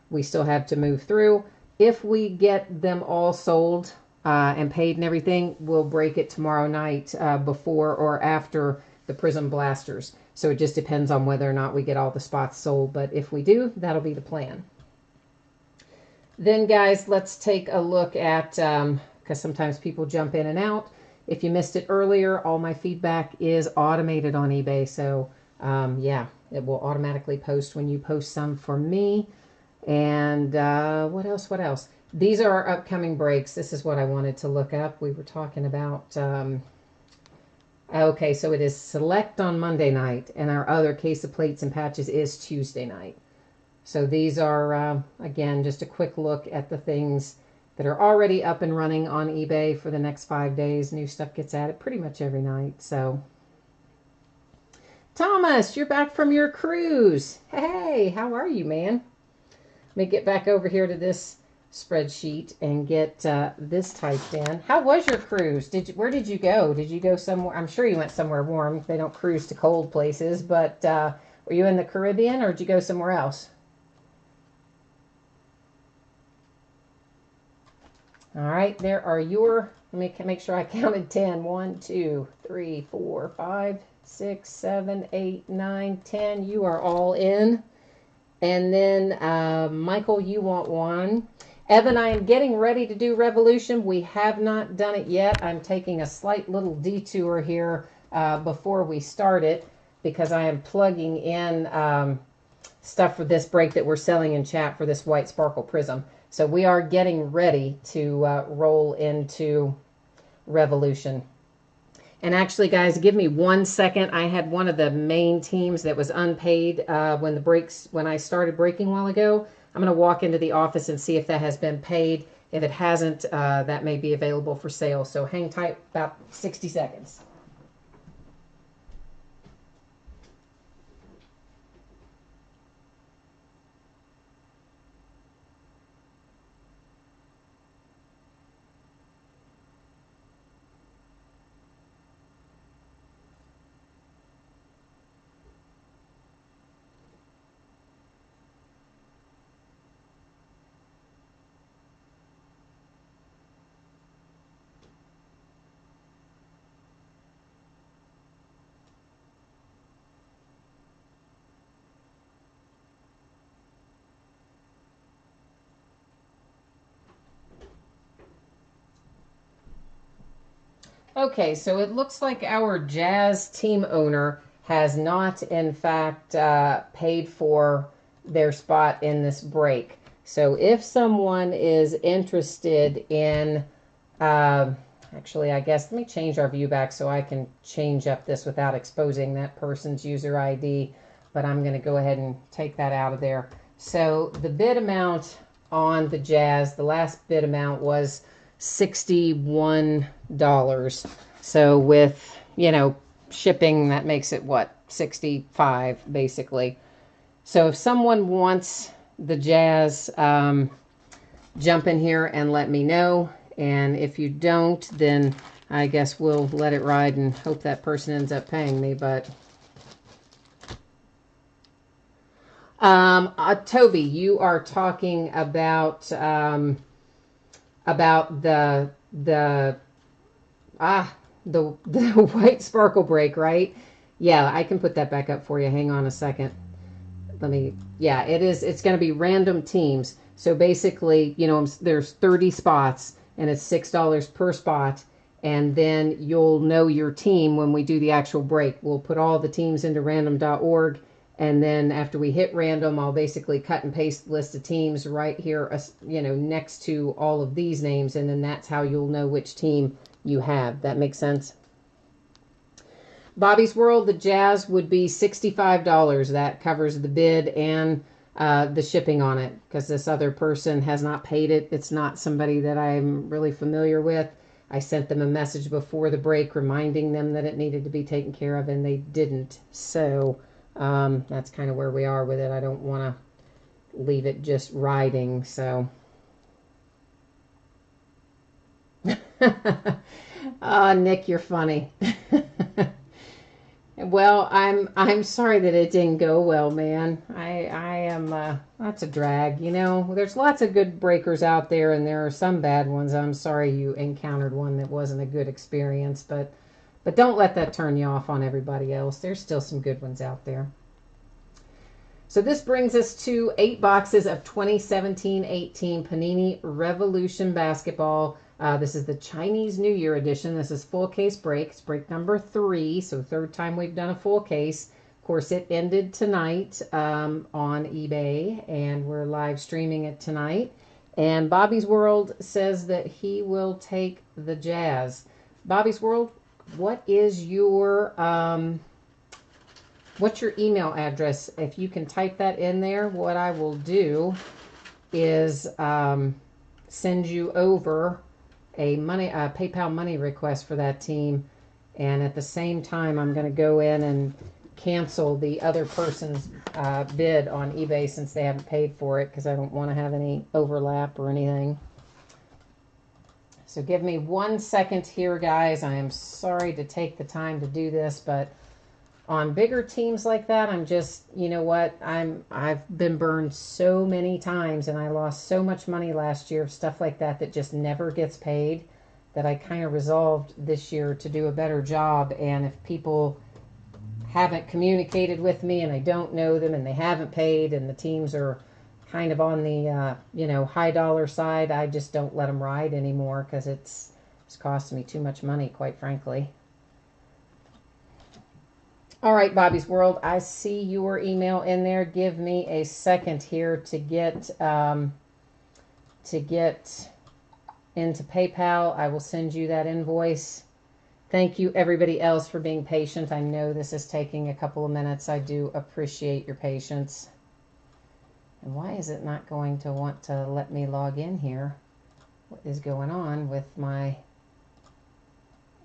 we still have to move through. If we get them all sold and paid and everything, we'll break it tomorrow night before or after the Prism Blasters. So it just depends on whether or not we get all the spots sold. But if we do, that'll be the plan. Then, guys, let's take a look at, because sometimes people jump in and out. If you missed it earlier, all my feedback is automated on eBay. So, yeah, it will automatically post when you post some for me. And what else? These are our upcoming breaks. This is what I wanted to look up. We were talking about, okay, so it is Select on Monday night, and our other case of plates and patches is Tuesday night. So these are, again, just a quick look at the things that are already up and running on eBay for the next 5 days. New stuff gets added pretty much every night. So, Thomas, you're back from your cruise. Hey, how are you, man? Let me get back over here to this spreadsheet and get this typed in. How was your cruise? Where did you go? Did you go somewhere? I'm sure you went somewhere warm. They don't cruise to cold places, but were you in the Caribbean or did you go somewhere else? All right, there are your, let me make sure I counted 10. 1, 2, 3, 4, 5, 6, 7, 8, 9, 10. You are all in. And then, Michael, you want 1. Evan, I am getting ready to do Revolution. We have not done it yet. I'm taking a slight little detour here before we start it because I am plugging in stuff for this break that we're selling in chat for this White Sparkle Prism. So we are getting ready to roll into Revolution. And actually, guys, give me 1 second. I had one of the main teams that was unpaid when I started breaking a while ago. I'm going to walk into the office and see if that has been paid. If it hasn't, that may be available for sale. So hang tight about 60 seconds. Okay, so it looks like our Jazz team owner has not, in fact, paid for their spot in this break. So if someone is interested in, actually, I guess, let me change our view back so I can change up this without exposing that person's user ID. But I'm going to go ahead and take that out of there. So the bid amount on the Jazz, the last bid amount was $61. So with, shipping, that makes it what? 65 basically. So if someone wants the Jazz, jump in here and let me know. And if you don't, then I guess we'll let it ride and hope that person ends up paying me. But Toby, you are talking about the white sparkle break, right? Yeah, I can put that back up for you. Hang on a second. Yeah, it is. It's going to be random teams. So basically, there's 30 spots and it's $6 per spot. And then you'll know your team when we do the actual break. We'll put all the teams into random.org. And then after we hit random, I'll basically cut and paste the list of teams right here, next to all of these names. And then that's how you'll know which team you have. That makes sense? Bobby's World, the Jazz would be $65. That covers the bid and the shipping on it, because this other person has not paid it. It's not somebody that I'm really familiar with. I sent them a message before the break reminding them that it needed to be taken care of, and they didn't. So that's kind of where we are with it. I don't want to leave it just riding. So Nick, you're funny. Well, I'm sorry that it didn't go well, man. I am that's a drag, There's lots of good breakers out there, and there are some bad ones. I'm sorry you encountered one that wasn't a good experience, but don't let that turn you off on everybody else. There's still some good ones out there. So this brings us to 8 boxes of 2017-18 Panini Revolution Basketball. This is the Chinese New Year edition. This is full case break. It's break number 3, so third time we've done a full case. Of course, it ended tonight on eBay, and we're live streaming it tonight. And Bobby's World says that he will take the Jazz. Bobby's World, what is your what's your email address? If you can type that in there, what I will do is send you over a PayPal money request for that team. And at the same time, I'm going to go in and cancel the other person's bid on eBay since they haven't paid for it, because I don't want to have any overlap or anything. So give me 1 second here, guys. I am sorry to take the time to do this, but on bigger teams like that, I'm just, I've been burned so many times, and I lost so much money last year of stuff like that just never gets paid, that I kind of resolved this year to do a better job. And if people haven't communicated with me and I don't know them and they haven't paid and the teams are kind of on the, high dollar side, I just don't let them ride anymore, because it's costing me too much money, quite frankly. All right, Bobby's World, I see your email in there. Give me a second here to get into PayPal. I will send you that invoice. Thank you, everybody else, for being patient. I know this is taking a couple of minutes. I do appreciate your patience. And why is it not going to want to let me log in here? What is going on with my...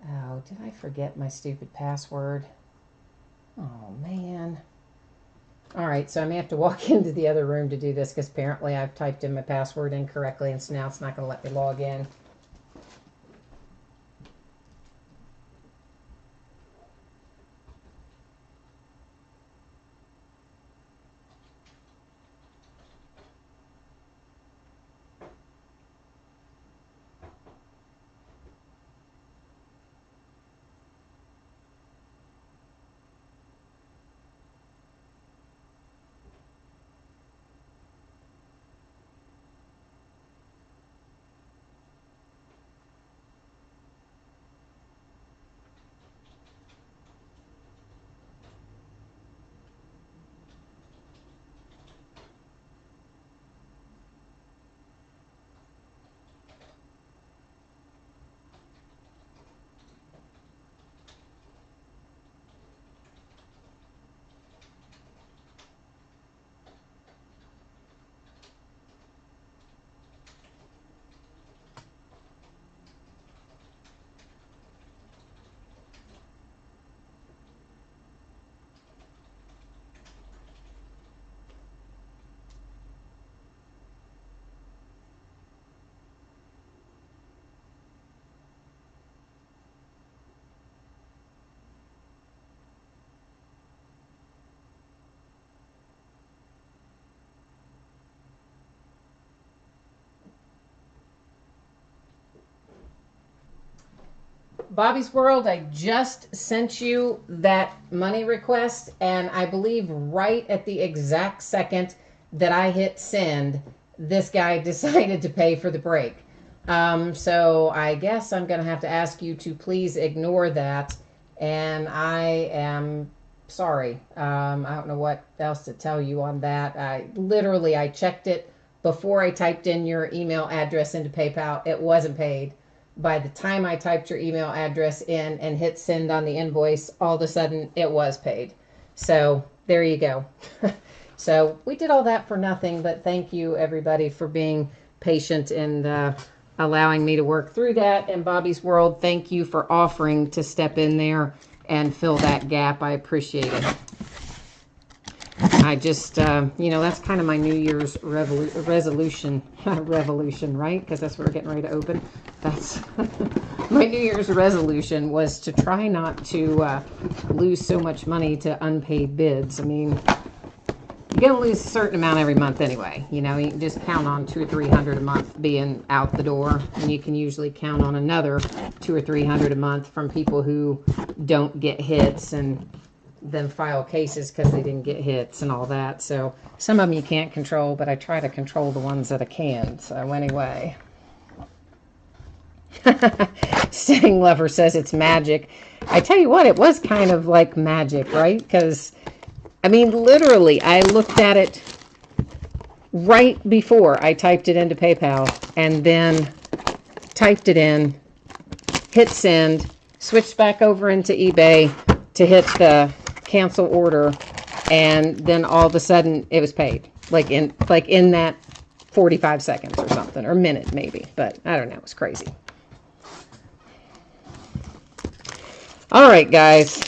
Oh, did I forget my stupid password? Oh, man. All right, so I may have to walk into the other room to do this, because apparently I've typed in my password incorrectly, and so now it's not going to let me log in. Bobby's World, I just sent you that money request, and I believe right at the exact second that I hit send, this guy decided to pay for the break. So I guess I'm going to have to ask you to please ignore that, and I am sorry. I don't know what else to tell you on that. I checked it before I typed in your email address into PayPal. It wasn't paid. By the time I typed your email address in and hit send on the invoice, all of a sudden it was paid. So there you go. So we did all that for nothing, but thank you everybody for being patient and allowing me to work through that. And Bobby's World, thank you for offering to step in there and fill that gap. I appreciate it. I just, that's kind of my New Year's resolution, revolution, right? Because that's what we're getting ready to open. That's my New Year's resolution was to try not to lose so much money to unpaid bids. I mean, you're going to lose a certain amount every month anyway. You know, you can just count on $200 or $300 a month being out the door. And you can usually count on another $200 or $300 a month from people who don't get hits and then file cases because they didn't get hits and all that. So some of them you can't control, but I try to control the ones that I can. So anyway. Sitting Lover says it's magic. I tell you what, it was kind of like magic, right? Because, I mean, literally, I looked at it right before I typed it into PayPal and then typed it in, hit send, switched back over into eBay to hit the cancel order, and then all of a sudden it was paid, like in that 45 seconds or something, or minute maybe, but I don't know, it was crazy. All right, guys,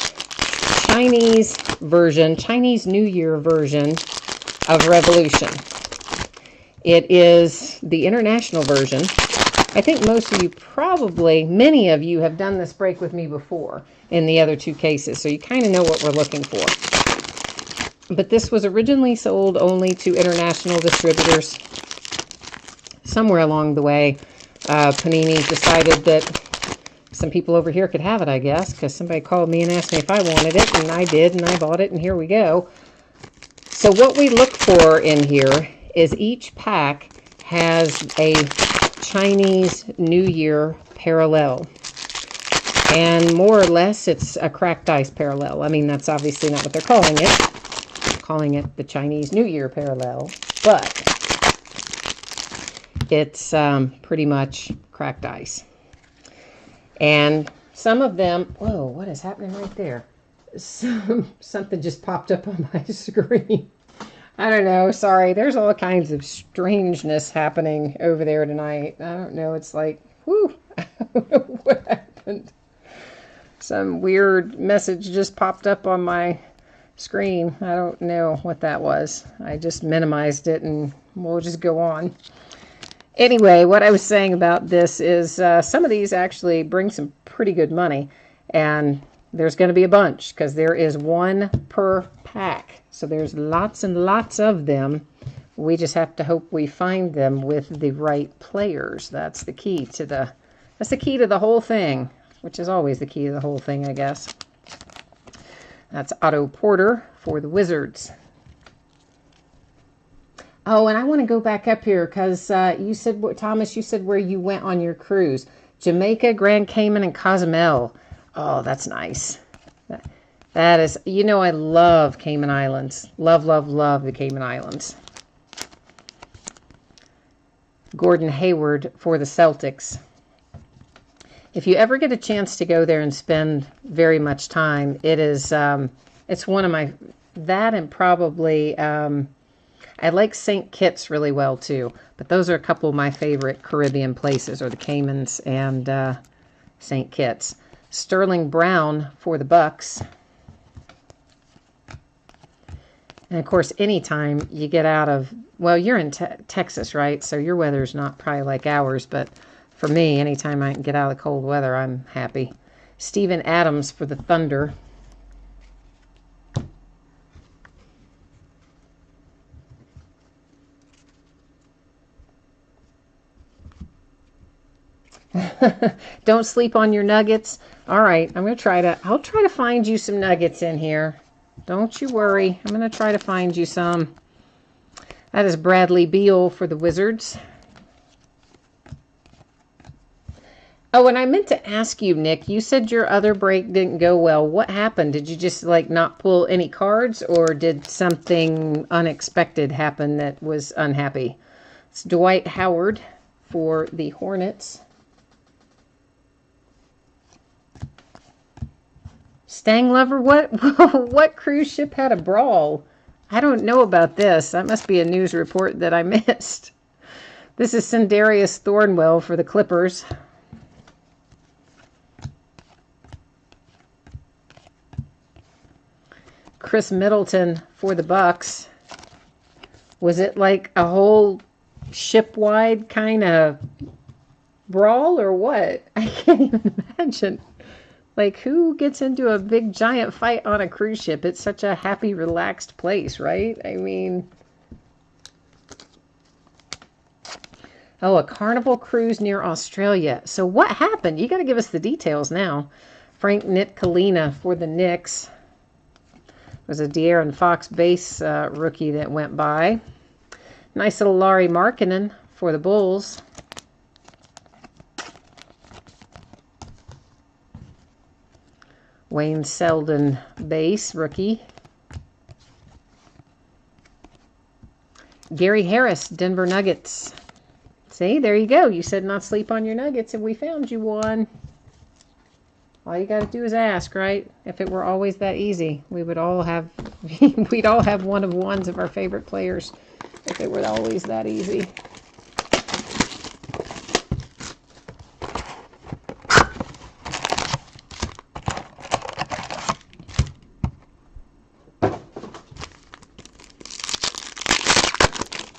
Chinese New Year version of Revolution. It is the international version. I think most of you many of you have done this break with me before in the other two cases, so you kind of know what we're looking for. But this was originally sold only to international distributors. Somewhere along the way, Panini decided that some people over here could have it, I guess, because somebody called me and asked me if I wanted it, and I did, and I bought it, and here we go. So what we look for in here is each pack has a Chinese New Year parallel. And more or less, it's a cracked ice parallel. I mean, that's obviously not what they're calling it. They're calling it the Chinese New Year parallel. But it's pretty much cracked ice. And some of them... Whoa, what is happening right there? Something just popped up on my screen. I don't know. Sorry. There's all kinds of strangeness happening over there tonight. I don't know. It's like, whew. I don't know what happened. Some weird message just popped up on my screen. I don't know what that was. I just minimized it and we'll just go on. Anyway, what I was saying about this is some of these actually bring some pretty good money. And there's going to be a bunch because there is one per pack. So there's lots and lots of them. We just have to hope we find them with the right players. That's the key to the whole thing, which is always the key to the whole thing, I guess. That's Otto Porter for the Wizards. Oh, and I want to go back up here because you said, Thomas, you said where you went on your cruise. Jamaica, Grand Cayman, and Cozumel. Oh, that's nice. That is, you know, I love Cayman Islands. Love, love, love the Cayman Islands. Gordon Hayward for the Celtics. If you ever get a chance to go there and spend very much time, it is, it's one of my, that and probably, I like St. Kitts really well too, but those are a couple of my favorite Caribbean places, are the Caymans and St. Kitts. Sterling Brown for the Bucks. And of course, anytime you get out of, well, you're in Texas, right? So your weather's not probably like ours, but for me, anytime I can get out of the cold weather, I'm happy. Steven Adams for the Thunder. Don't sleep on your nuggets. All right, I'll try to find you some nuggets in here. Don't you worry. I'm going to try to find you some. That is Bradley Beal for the Wizards. Oh, and I meant to ask you, Nick, you said your other break didn't go well. What happened? Did you just like not pull any cards, or did something unexpected happen that was unhappy? It's Dwight Howard for the Hornets. Stang Lover, what cruise ship had a brawl? I don't know about this. That must be a news report that I missed. This is Sindarius Thornwell for the Clippers. Chris Middleton for the Bucks. Was it like a whole ship-wide kind of brawl or what? I can't even imagine. Like, who gets into a big giant fight on a cruise ship? It's such a happy, relaxed place, right? I mean, oh, a carnival cruise near Australia. So what happened? You got to give us the details now. Frank Nitkalina for the Knicks. It was a De'Aaron Fox base rookie that went by. Nice little Lauri Markkanen for the Bulls. Wayne Selden base rookie. Gary Harris, Denver Nuggets. See, there you go. You said not sleep on your Nuggets, and we found you one. All you got to do is ask, right? If it were always that easy, we would all have, we'd all have one of ones of our favorite players. If it were always that easy.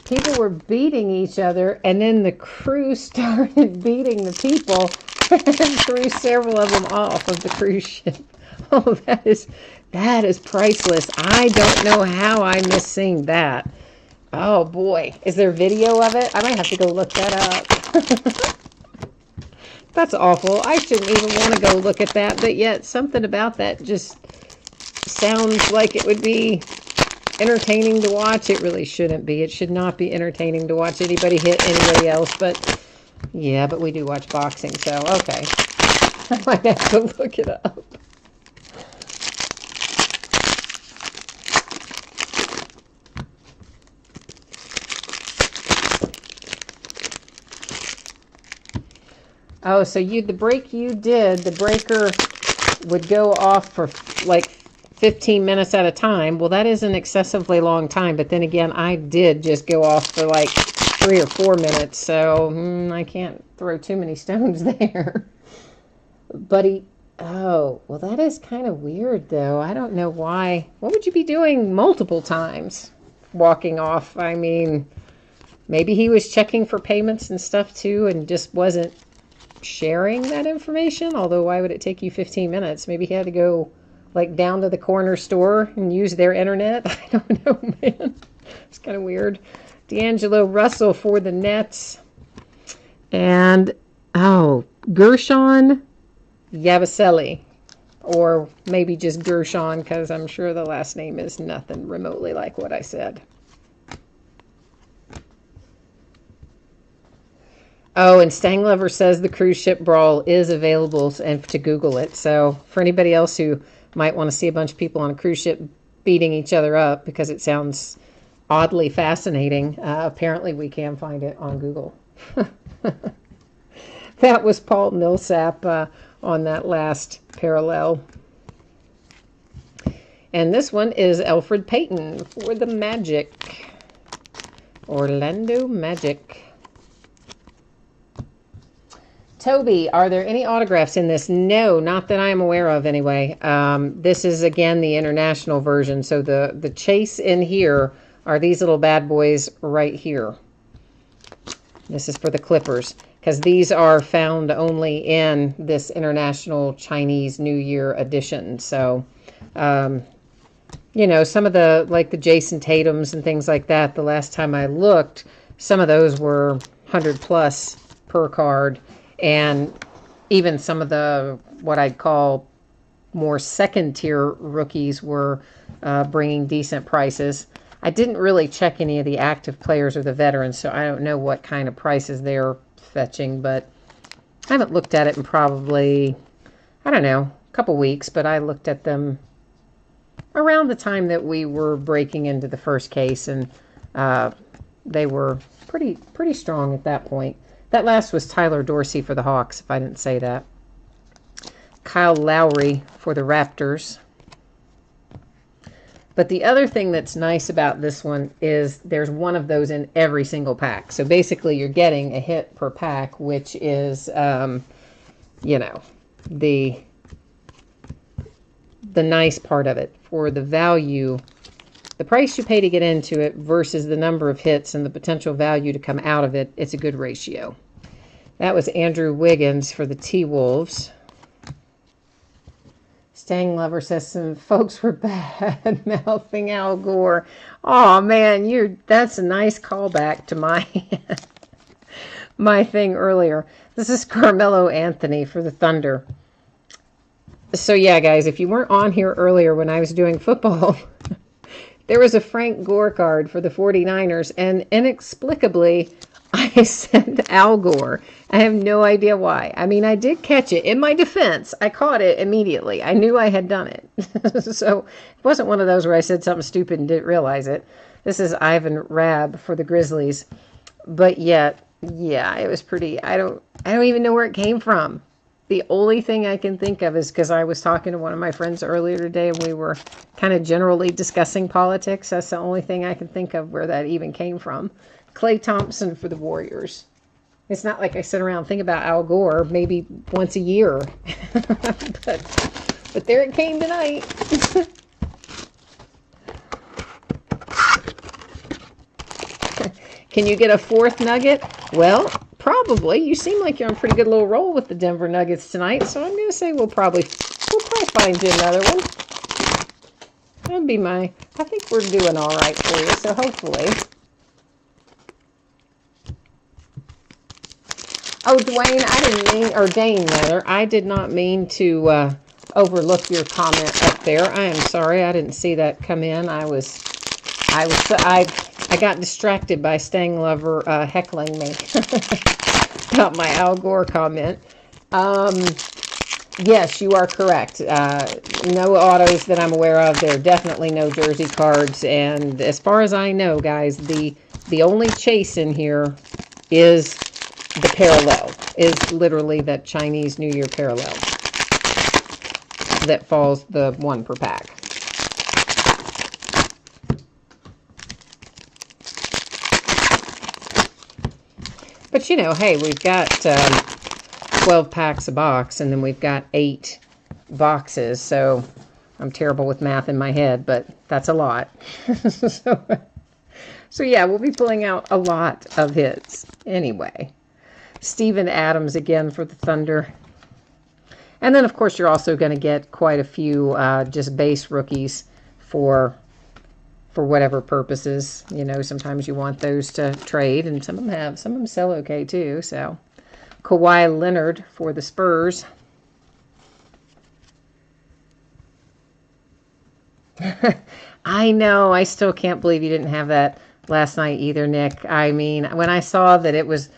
People were beating each other, and then the crew started beating the people and threw several of them off of the cruise ship. Oh, that is priceless. I don't know how I missed seeing that. Oh, boy. Is there video of it? I might have to go look that up. That's awful. I shouldn't even want to go look at that, but yet something about that just sounds like it would be entertaining to watch. It really shouldn't be. It should not be entertaining to watch anybody hit anybody else, but yeah, but we do watch boxing, so okay. I might have to look it up. Oh, so the break you did, the breaker would go off for like 15 minutes at a time. Well, that is an excessively long time, but then again, I did just go off for like 3 or 4 minutes, so I can't throw too many stones there. But oh, well, that is kind of weird, though. I don't know why. What would you be doing multiple times? Walking off? I mean, maybe he was checking for payments and stuff, too, and just wasn't sharing that information. Although, why would it take you 15 minutes? Maybe he had to go, like, down to the corner store and use their internet. I don't know, man. It's kind of weird. D'Angelo Russell for the Nets. And, oh, Gershon Yabusele. Or maybe just Gershon, because I'm sure the last name is nothing remotely like what I said. Oh, and Stanglover says the cruise ship brawl is available and to Google it. So for anybody else who might want to see a bunch of people on a cruise ship beating each other up, because it sounds oddly fascinating, apparently we can find it on Google. That was Paul Millsap on that last parallel. And this one is Elfrid Payton for the Magic. Orlando Magic. Toby, are there any autographs in this? No, not that I am aware of anyway. This is, again, the international version. So the chase in here are these little bad boys right here. This is for the Clippers, because these are found only in this international Chinese New Year edition. So, you know, some of the, like the Jason Tatums and things like that, the last time I looked, some of those were 100 plus per card. And even some of the, what I'd call more second-tier rookies were bringing decent prices. I didn't really check any of the active players or the veterans, so I don't know what kind of prices they're fetching, but I haven't looked at it in probably, I don't know, a couple weeks, but I looked at them around the time that we were breaking into the first case, and they were pretty strong at that point. That last was Tyler Dorsey for the Hawks, if I didn't say that. Kyle Lowry for the Raptors. But the other thing that's nice about this one is there's one of those in every single pack. So basically you're getting a hit per pack, which is, you know, the nice part of it. For the value, the price you pay to get into it versus the number of hits and the potential value to come out of it, it's a good ratio. That was Andrew Wiggins for the T-Wolves. Stang Lover says some folks were bad mouthing Al Gore. Oh man, that's a nice callback to my my thing earlier. This is Carmelo Anthony for the Thunder. So yeah, guys, if you weren't on here earlier when I was doing football, there was a Frank Gore card for the 49ers, and inexplicably I said Al Gore. I have no idea why. I mean, I did catch it. In my defense, I caught it immediately. I knew I had done it. So it wasn't one of those where I said something stupid and didn't realize it. This is Ivan Rabb for the Grizzlies. But yet, yeah, it was pretty, I don't even know where it came from. The only thing I can think of is because I was talking to one of my friends earlier today and we were kind of generally discussing politics. That's the only thing I can think of where that even came from. Klay Thompson for the Warriors. It's not like I sit around and think about Al Gore maybe once a year. but there it came tonight. Can you get a fourth nugget? Well, probably. You seem like you're on a pretty good little roll with the Denver Nuggets tonight, so I'm going to say we'll probably find you another one. That'd be I think we're doing all right for you, so hopefully. Oh, Dwayne, I didn't mean, or Dane, rather, I did not mean to overlook your comment up there. I am sorry, I didn't see that come in. I got distracted by Stang Lover heckling me about my Al Gore comment. Yes, you are correct. No autos that I'm aware of. There are definitely no jersey cards. And as far as I know, guys, the only chase in here is the parallel, is literally that Chinese New Year parallel that falls the one per pack. But you know, hey, we've got 12 packs a box, and then we've got 8 boxes, so I'm terrible with math in my head, but that's a lot. So yeah, we'll be pulling out a lot of hits anyway. Steven Adams again for the Thunder. And then, of course, you're also going to get quite a few just base rookies for whatever purposes. You know, sometimes you want those to trade, and some of them sell okay too. So, Kawhi Leonard for the Spurs. I know, I still can't believe you didn't have that last night either, Nick. I mean, when I saw that it was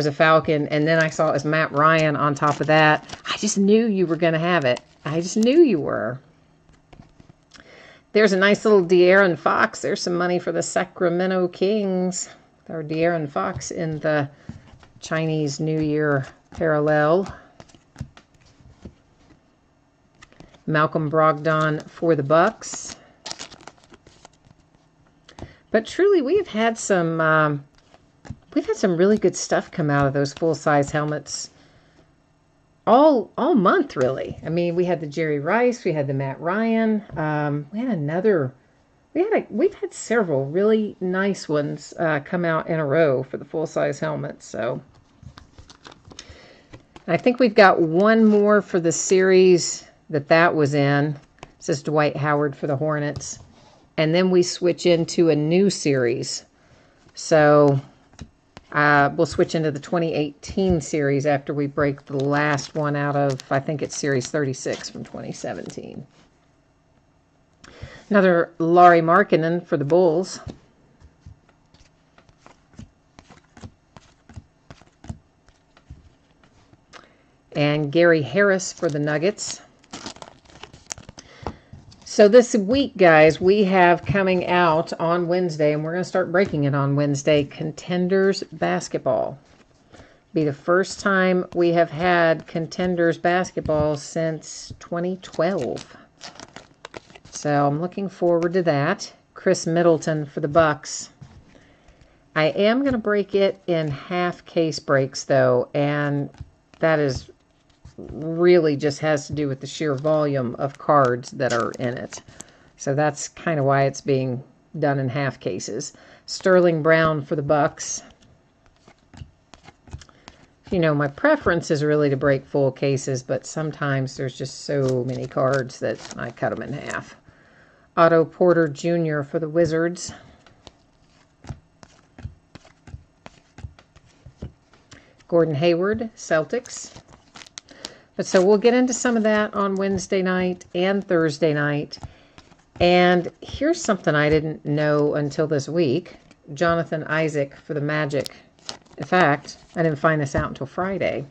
a Falcon, and then I saw it was Matt Ryan on top of that, I just knew you were going to have it. I just knew you were. There's a nice little De'Aaron Fox. There's some money for the Sacramento Kings. Or De'Aaron Fox in the Chinese New Year parallel. Malcolm Brogdon for the Bucks. But truly, we've had some really good stuff come out of those full-size helmets all month, really. I mean, we had the Jerry Rice, we had the Matt Ryan, we've had several really nice ones come out in a row for the full-size helmets. So I think we've got one more for the series that was in. This is Dwight Howard for the Hornets. And then we switch into a new series. So We'll switch into the 2018 series after we break the last one out of, I think it's series 36 from 2017. Another Laurie Markkinen for the Bulls. And Gary Harris for the Nuggets. So this week, guys, we have coming out on Wednesday, and we're going to start breaking it on Wednesday, Contenders Basketball. Be the first time we have had Contenders Basketball since 2012. So I'm looking forward to that. Chris Middleton for the Bucks. I am going to break it in half case breaks, though, and that is really just has to do with the sheer volume of cards that are in it. So that's kind of why it's being done in half cases. Sterling Brown for the Bucks. You know, my preference is really to break full cases, but sometimes there's just so many cards that I cut them in half. Otto Porter Jr. for the Wizards. Gordon Hayward, Celtics. But so we'll get into some of that on Wednesday night and Thursday night. And here's something I didn't know until this week. Jonathan Isaac for the Magic. In fact, I didn't find this out until Friday.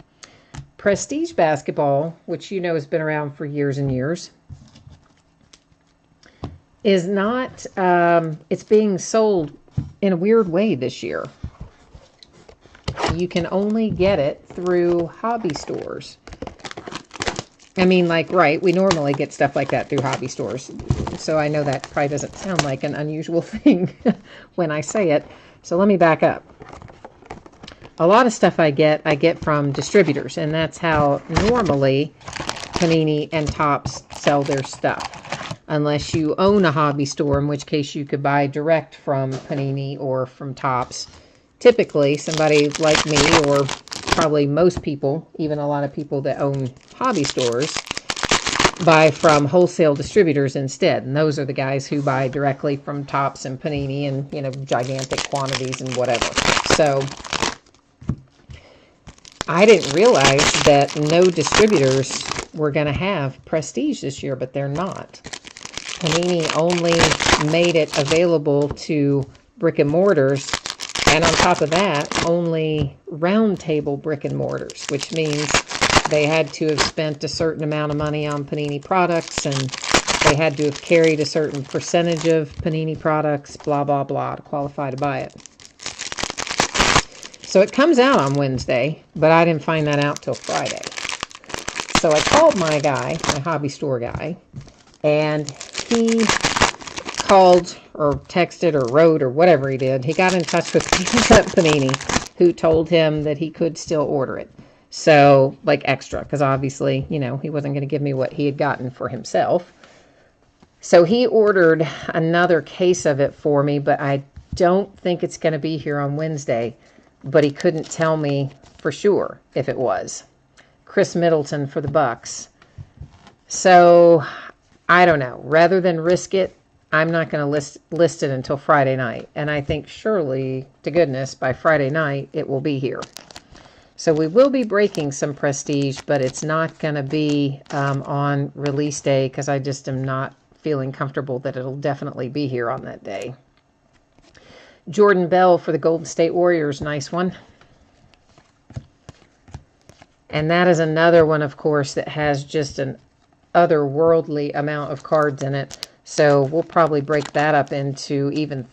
Prestige Basketball, which you know has been around for years and years, is not, it's being sold in a weird way this year. You can only get it through hobby stores. I mean, like, right, we normally get stuff like that through hobby stores. So I know that probably doesn't sound like an unusual thing when I say it. So let me back up. A lot of stuff I get from distributors, and that's how normally Panini and Topps sell their stuff. Unless you own a hobby store, in which case you could buy direct from Panini or from Topps. Typically, somebody like me, or probably most people, even a lot of people that own hobby stores, buy from wholesale distributors instead. And those are the guys who buy directly from Topps and Panini and, you know, gigantic quantities and whatever. So I didn't realize that no distributors were going to have Prestige this year, but they're not. Panini only made it available to brick and mortars. And on top of that, only round table brick and mortars, which means they had to have spent a certain amount of money on Panini products, and they had to have carried a certain percentage of Panini products, blah, blah, blah, to qualify to buy it. So it comes out on Wednesday, but I didn't find that out till Friday. So I called my guy, my hobby store guy, and he called or texted or wrote or whatever he did. He got in touch with people at Panini who told him that he could still order it. So, like extra, because obviously, you know, he wasn't going to give me what he had gotten for himself. So he ordered another case of it for me, but I don't think it's going to be here on Wednesday. But he couldn't tell me for sure if it was. Chris Middleton for the Bucks. So, I don't know. Rather than risk it, I'm not going to list it until Friday night. And I think surely, to goodness, by Friday night, it will be here. So we will be breaking some Prestige, but it's not going to be on release day because I just am not feeling comfortable that it'll definitely be here on that day. Jordan Bell for the Golden State Warriors. Nice one. And that is another one, of course, that has just an otherworldly amount of cards in it. So we'll probably break that up into a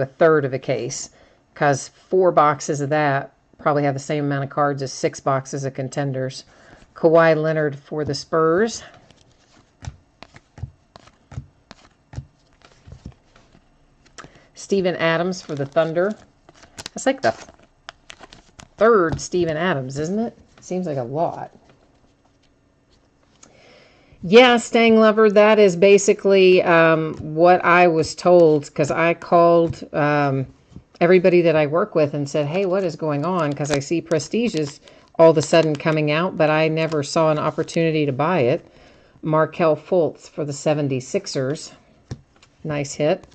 third of a case, because 4 boxes of that probably have the same amount of cards as 6 boxes of Contenders. Kawhi Leonard for the Spurs. Steven Adams for the Thunder. That's like the third Steven Adams, isn't it? Seems like a lot. Yeah, Stang Lover, that is basically what I was told, because I called everybody that I work with and said, hey, what is going on? Because I see Prestiges all of a sudden coming out, but I never saw an opportunity to buy it. Markelle Fultz for the 76ers. Nice hit.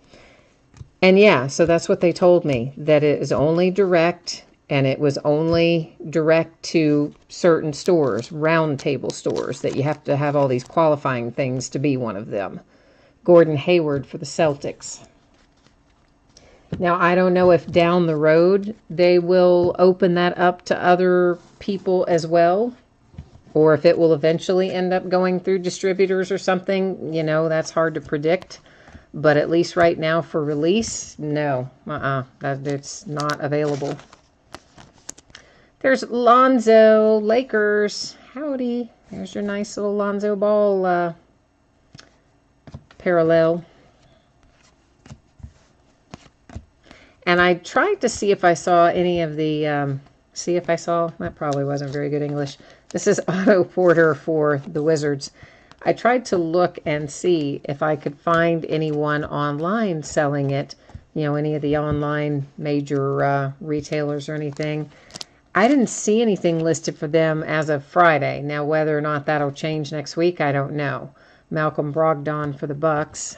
And yeah, so that's what they told me, that it is only direct, and it was only direct to certain stores, round table stores, that you have to have all these qualifying things to be one of them. Gordon Hayward for the Celtics. Now, I don't know if down the road they will open that up to other people as well, or if it will eventually end up going through distributors or something. You know, that's hard to predict. But at least right now for release, no. It's not available. There's Lonzo, Lakers. Howdy. There's your nice little Lonzo Ball parallel. And I tried to see if I saw any of the, that probably wasn't very good English. This is Otto Porter for the Wizards. I tried to look and see if I could find anyone online selling it, you know, any of the online major retailers or anything. I didn't see anything listed for them as of Friday. Now, whether or not that'll change next week, I don't know. Malcolm Brogdon for the Bucks.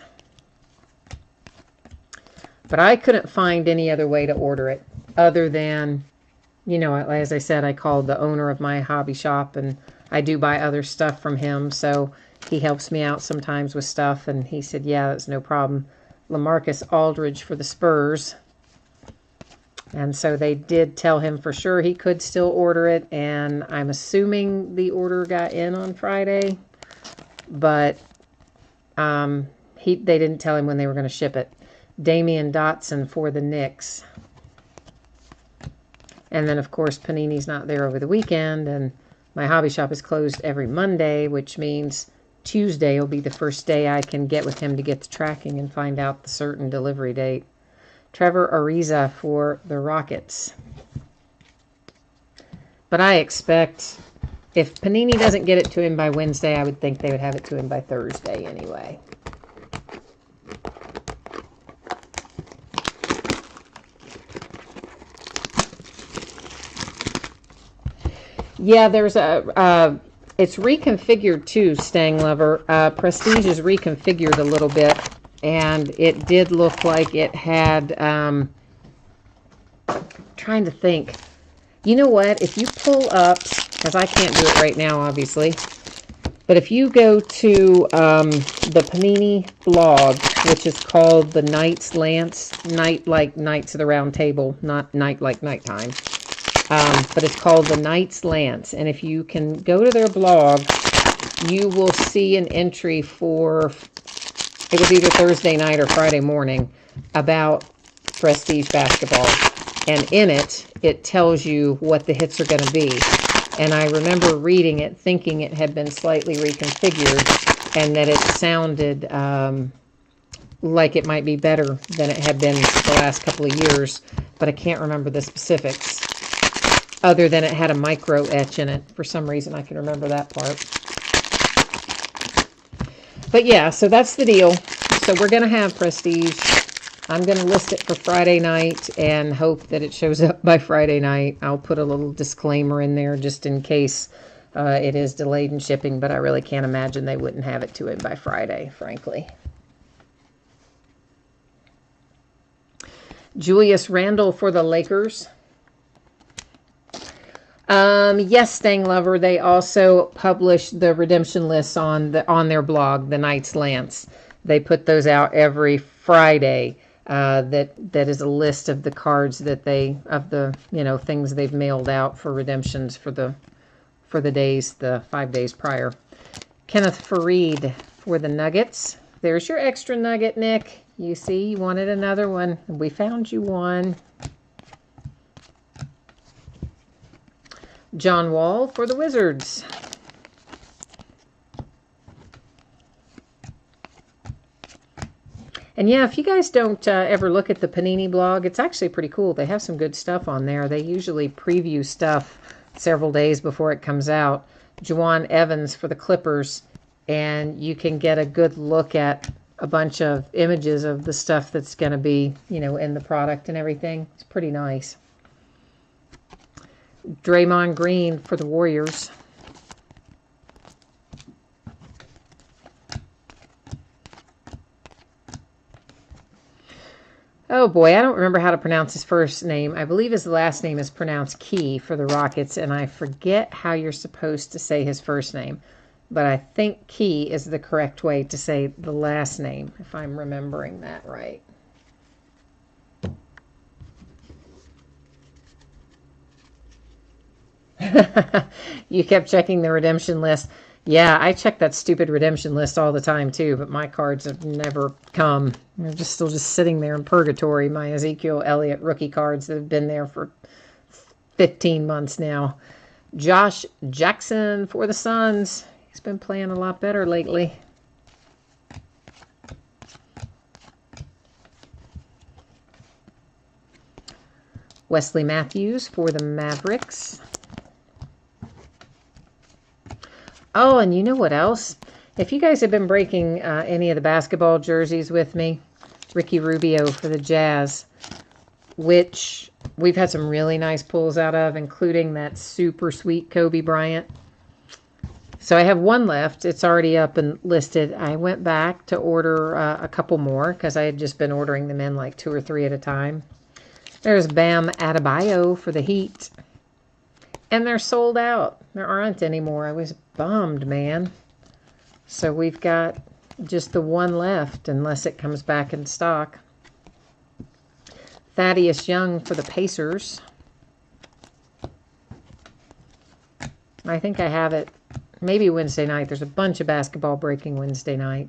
But I couldn't find any other way to order it other than, you know, as I said, I called the owner of my hobby shop, and I do buy other stuff from him, so he helps me out sometimes with stuff, and he said, yeah, that's no problem. LaMarcus Aldridge for the Spurs. And so they did tell him for sure he could still order it, and I'm assuming the order got in on Friday, but they didn't tell him when they were going to ship it. Damian Dotson for the Knicks. And then, of course, Panini's not there over the weekend, and my hobby shop is closed every Monday, which means Tuesday will be the first day I can get with him to get the tracking and find out the certain delivery date. Trevor Ariza for the Rockets. But I expect if Panini doesn't get it to him by Wednesday, I would think they would have it to him by Thursday anyway. Yeah, there's it's reconfigured too, Stang Lover. Prestige is reconfigured a little bit, and it did look like it had, trying to think. You know what? If you pull up, because I can't do it right now, obviously, but if you go to the Panini blog, which is called the Knights Lance, night like Knights of the Round Table, not night like nighttime. But it's called the Knights Lance. And if you can go to their blog, you will see an entry for, it was either Thursday night or Friday morning, about Prestige basketball. And in it, it tells you what the hits are going to be. And I remember reading it, thinking it had been slightly reconfigured, and that it sounded like it might be better than it had been the last couple of years. But I can't remember the specifics. Other than it had a micro etch in it. For some reason, I can remember that part. But yeah, so that's the deal. So we're going to have Prestige. I'm going to list it for Friday night and hope that it shows up by Friday night. I'll put a little disclaimer in there just in case it is delayed in shipping, but I really can't imagine they wouldn't have it to him by Friday, frankly. Julius Randle for the Lakers. Yes, Stang Lover, they also publish the redemption lists on their blog, the Knights Lance. They put those out every Friday. That is a list of the cards that things they've mailed out for redemptions for the days, the 5 days prior. Kenneth Faried for the Nuggets. There's your extra nugget, Nick. You see, you wanted another one. We found you one. John Wall for the Wizards. And yeah, if you guys don't ever look at the Panini blog, it's actually pretty cool. They have some good stuff on there. They usually preview stuff several days before it comes out. Juwan Evans for the Clippers. And you can get a good look at a bunch of images of the stuff that's going to be, in the product and everything. It's pretty nice. Draymond Green for the Warriors. Oh boy, I don't remember how to pronounce his first name. I believe his last name is pronounced Key for the Rockets, and I forget how you're supposed to say his first name. But I think Key is the correct way to say the last name, if I'm remembering that right. You kept checking the redemption list. Yeah, I check that stupid redemption list all the time too, but my cards have never come. They're just still just sitting there in purgatory. My Ezekiel Elliott rookie cards that have been there for 15 months now. Josh Jackson for the Suns. He's been playing a lot better lately. Wesley Matthews for the Mavericks. Oh, and you know what else? If you guys have been breaking any of the basketball jerseys with me, Ricky Rubio for the Jazz, which we've had some really nice pulls out of, including that super sweet Kobe Bryant. So I have one left. It's already up and listed. I went back to order a couple more because I had just been ordering them in like 2 or 3 at a time. There's Bam Adebayo for the Heat. And they're sold out. There aren't anymore. I was bummed, man. So we've got just the one left unless it comes back in stock. Thaddeus Young for the Pacers. I think I have it maybe Wednesday night. There's a bunch of basketball breaking Wednesday night.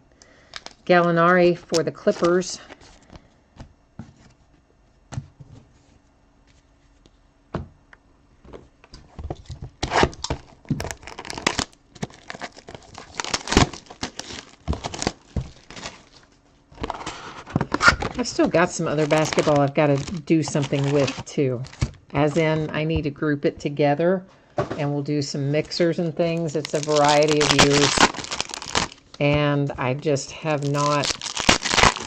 Gallinari for the Clippers. I've still got some other basketball I've got to do something with too. As in, I need to group it together and we'll do some mixers and things. It's a variety of years. And I just have not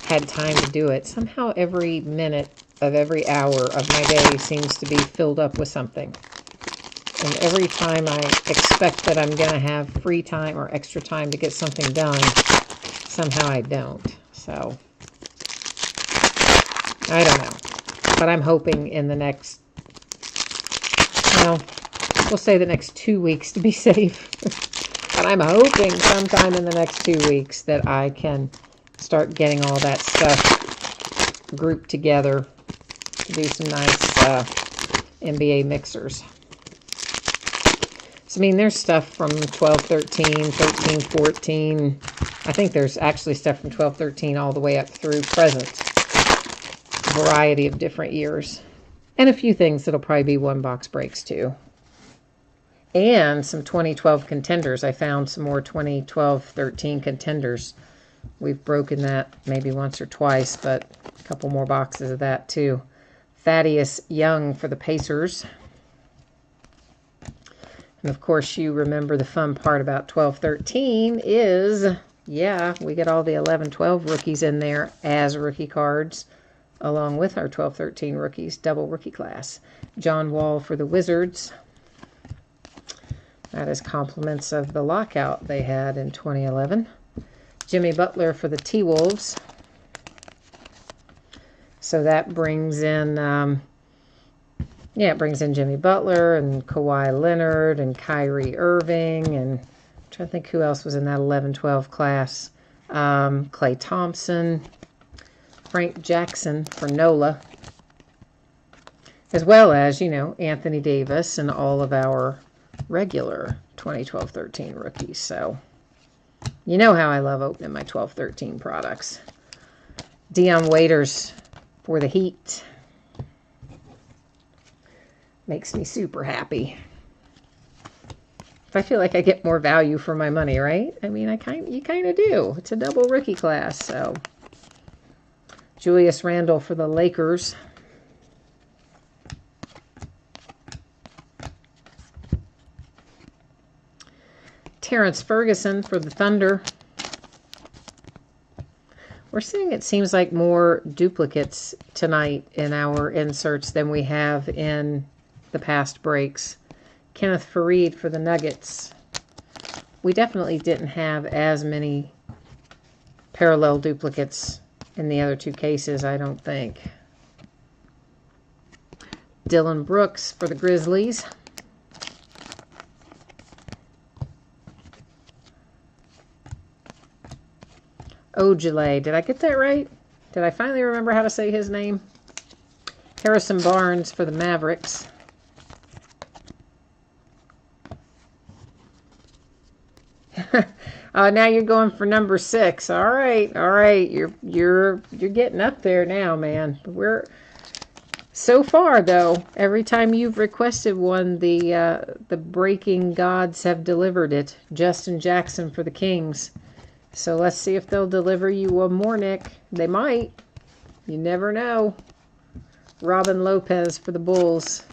had time to do it. Somehow every minute of every hour of my day seems to be filled up with something. And every time I expect that I'm going to have free time or extra time to get something done, somehow I don't. So I don't know, but I'm hoping in the next, well, we'll say the next 2 weeks to be safe. But I'm hoping sometime in the next 2 weeks that I can start getting all that stuff grouped together to do some nice NBA mixers. So, I mean, there's stuff from 12-13, 13-14. I think there's actually stuff from 12-13 all the way up through present. Variety of different years, and a few things that'll probably be one box breaks too, and some 2012 contenders. I found some more 2012-13 contenders. We've broken that maybe once or twice, but a couple more boxes of that too. Thaddeus Young for the Pacers. And of course you remember the fun part about 12-13 is, yeah, we get all the 11-12 rookies in there as rookie cards, along with our 12-13 rookies, double rookie class. John Wall for the Wizards. That is compliments of the lockout they had in 2011. Jimmy Butler for the T-Wolves. So that brings in, it brings in Jimmy Butler and Kawhi Leonard and Kyrie Irving. And I'm trying to think who else was in that 11-12 class. Klay Thompson. Frank Jackson for NOLA, as well as, you know, Anthony Davis and all of our regular 2012-13 rookies. So, you know how I love opening my 12-13 products. Dion Waiters for the Heat. Makes me super happy. I feel like I get more value for my money, right? I mean, you kind of do. It's a double rookie class, so... Julius Randle for the Lakers. Terrence Ferguson for the Thunder. We're seeing, it seems like, more duplicates tonight in our inserts than we have in the past breaks. Kenneth Faried for the Nuggets. We definitely didn't have as many parallel duplicates in the other two cases, I don't think. Dylan Brooks for the Grizzlies. Ojale, did I get that right? Did I finally remember how to say his name? Harrison Barnes for the Mavericks. Now you're going for number 6. All right, all right. You're getting up there now, man. We're so far though. Every time you've requested one, the breaking gods have delivered it. Justin Jackson for the Kings. So let's see if they'll deliver you one more, Nick. They might. You never know. Robin Lopez for the Bulls.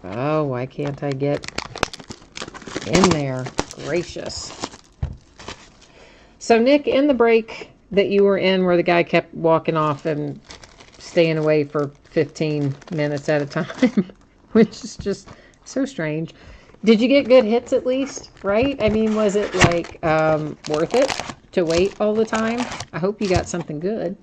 Oh, why can't I get in there? Gracious. So, Nick, in the break that you were in where the guy kept walking off and staying away for 15 minutes at a time, which is just so strange. Did you get good hits at least, right? I mean, was it like worth it to wait all the time? I hope you got something good.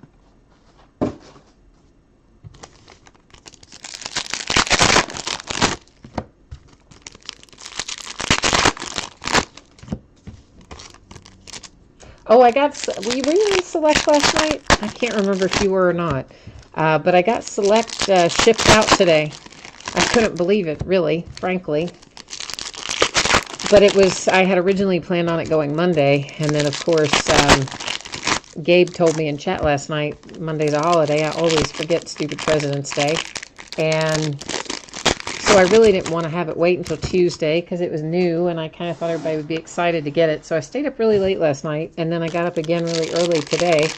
Oh, were you in Select last night? I can't remember if you were or not. But I got Select shipped out today. I couldn't believe it, really, frankly. But I had originally planned on it going Monday. And then, of course, Gabe told me in chat last night, Monday's a holiday. I always forget stupid President's Day. And so I really didn't want to have it wait until Tuesday because it was new. And I kind of thought everybody would be excited to get it. So I stayed up really late last night. And then I got up again really early today.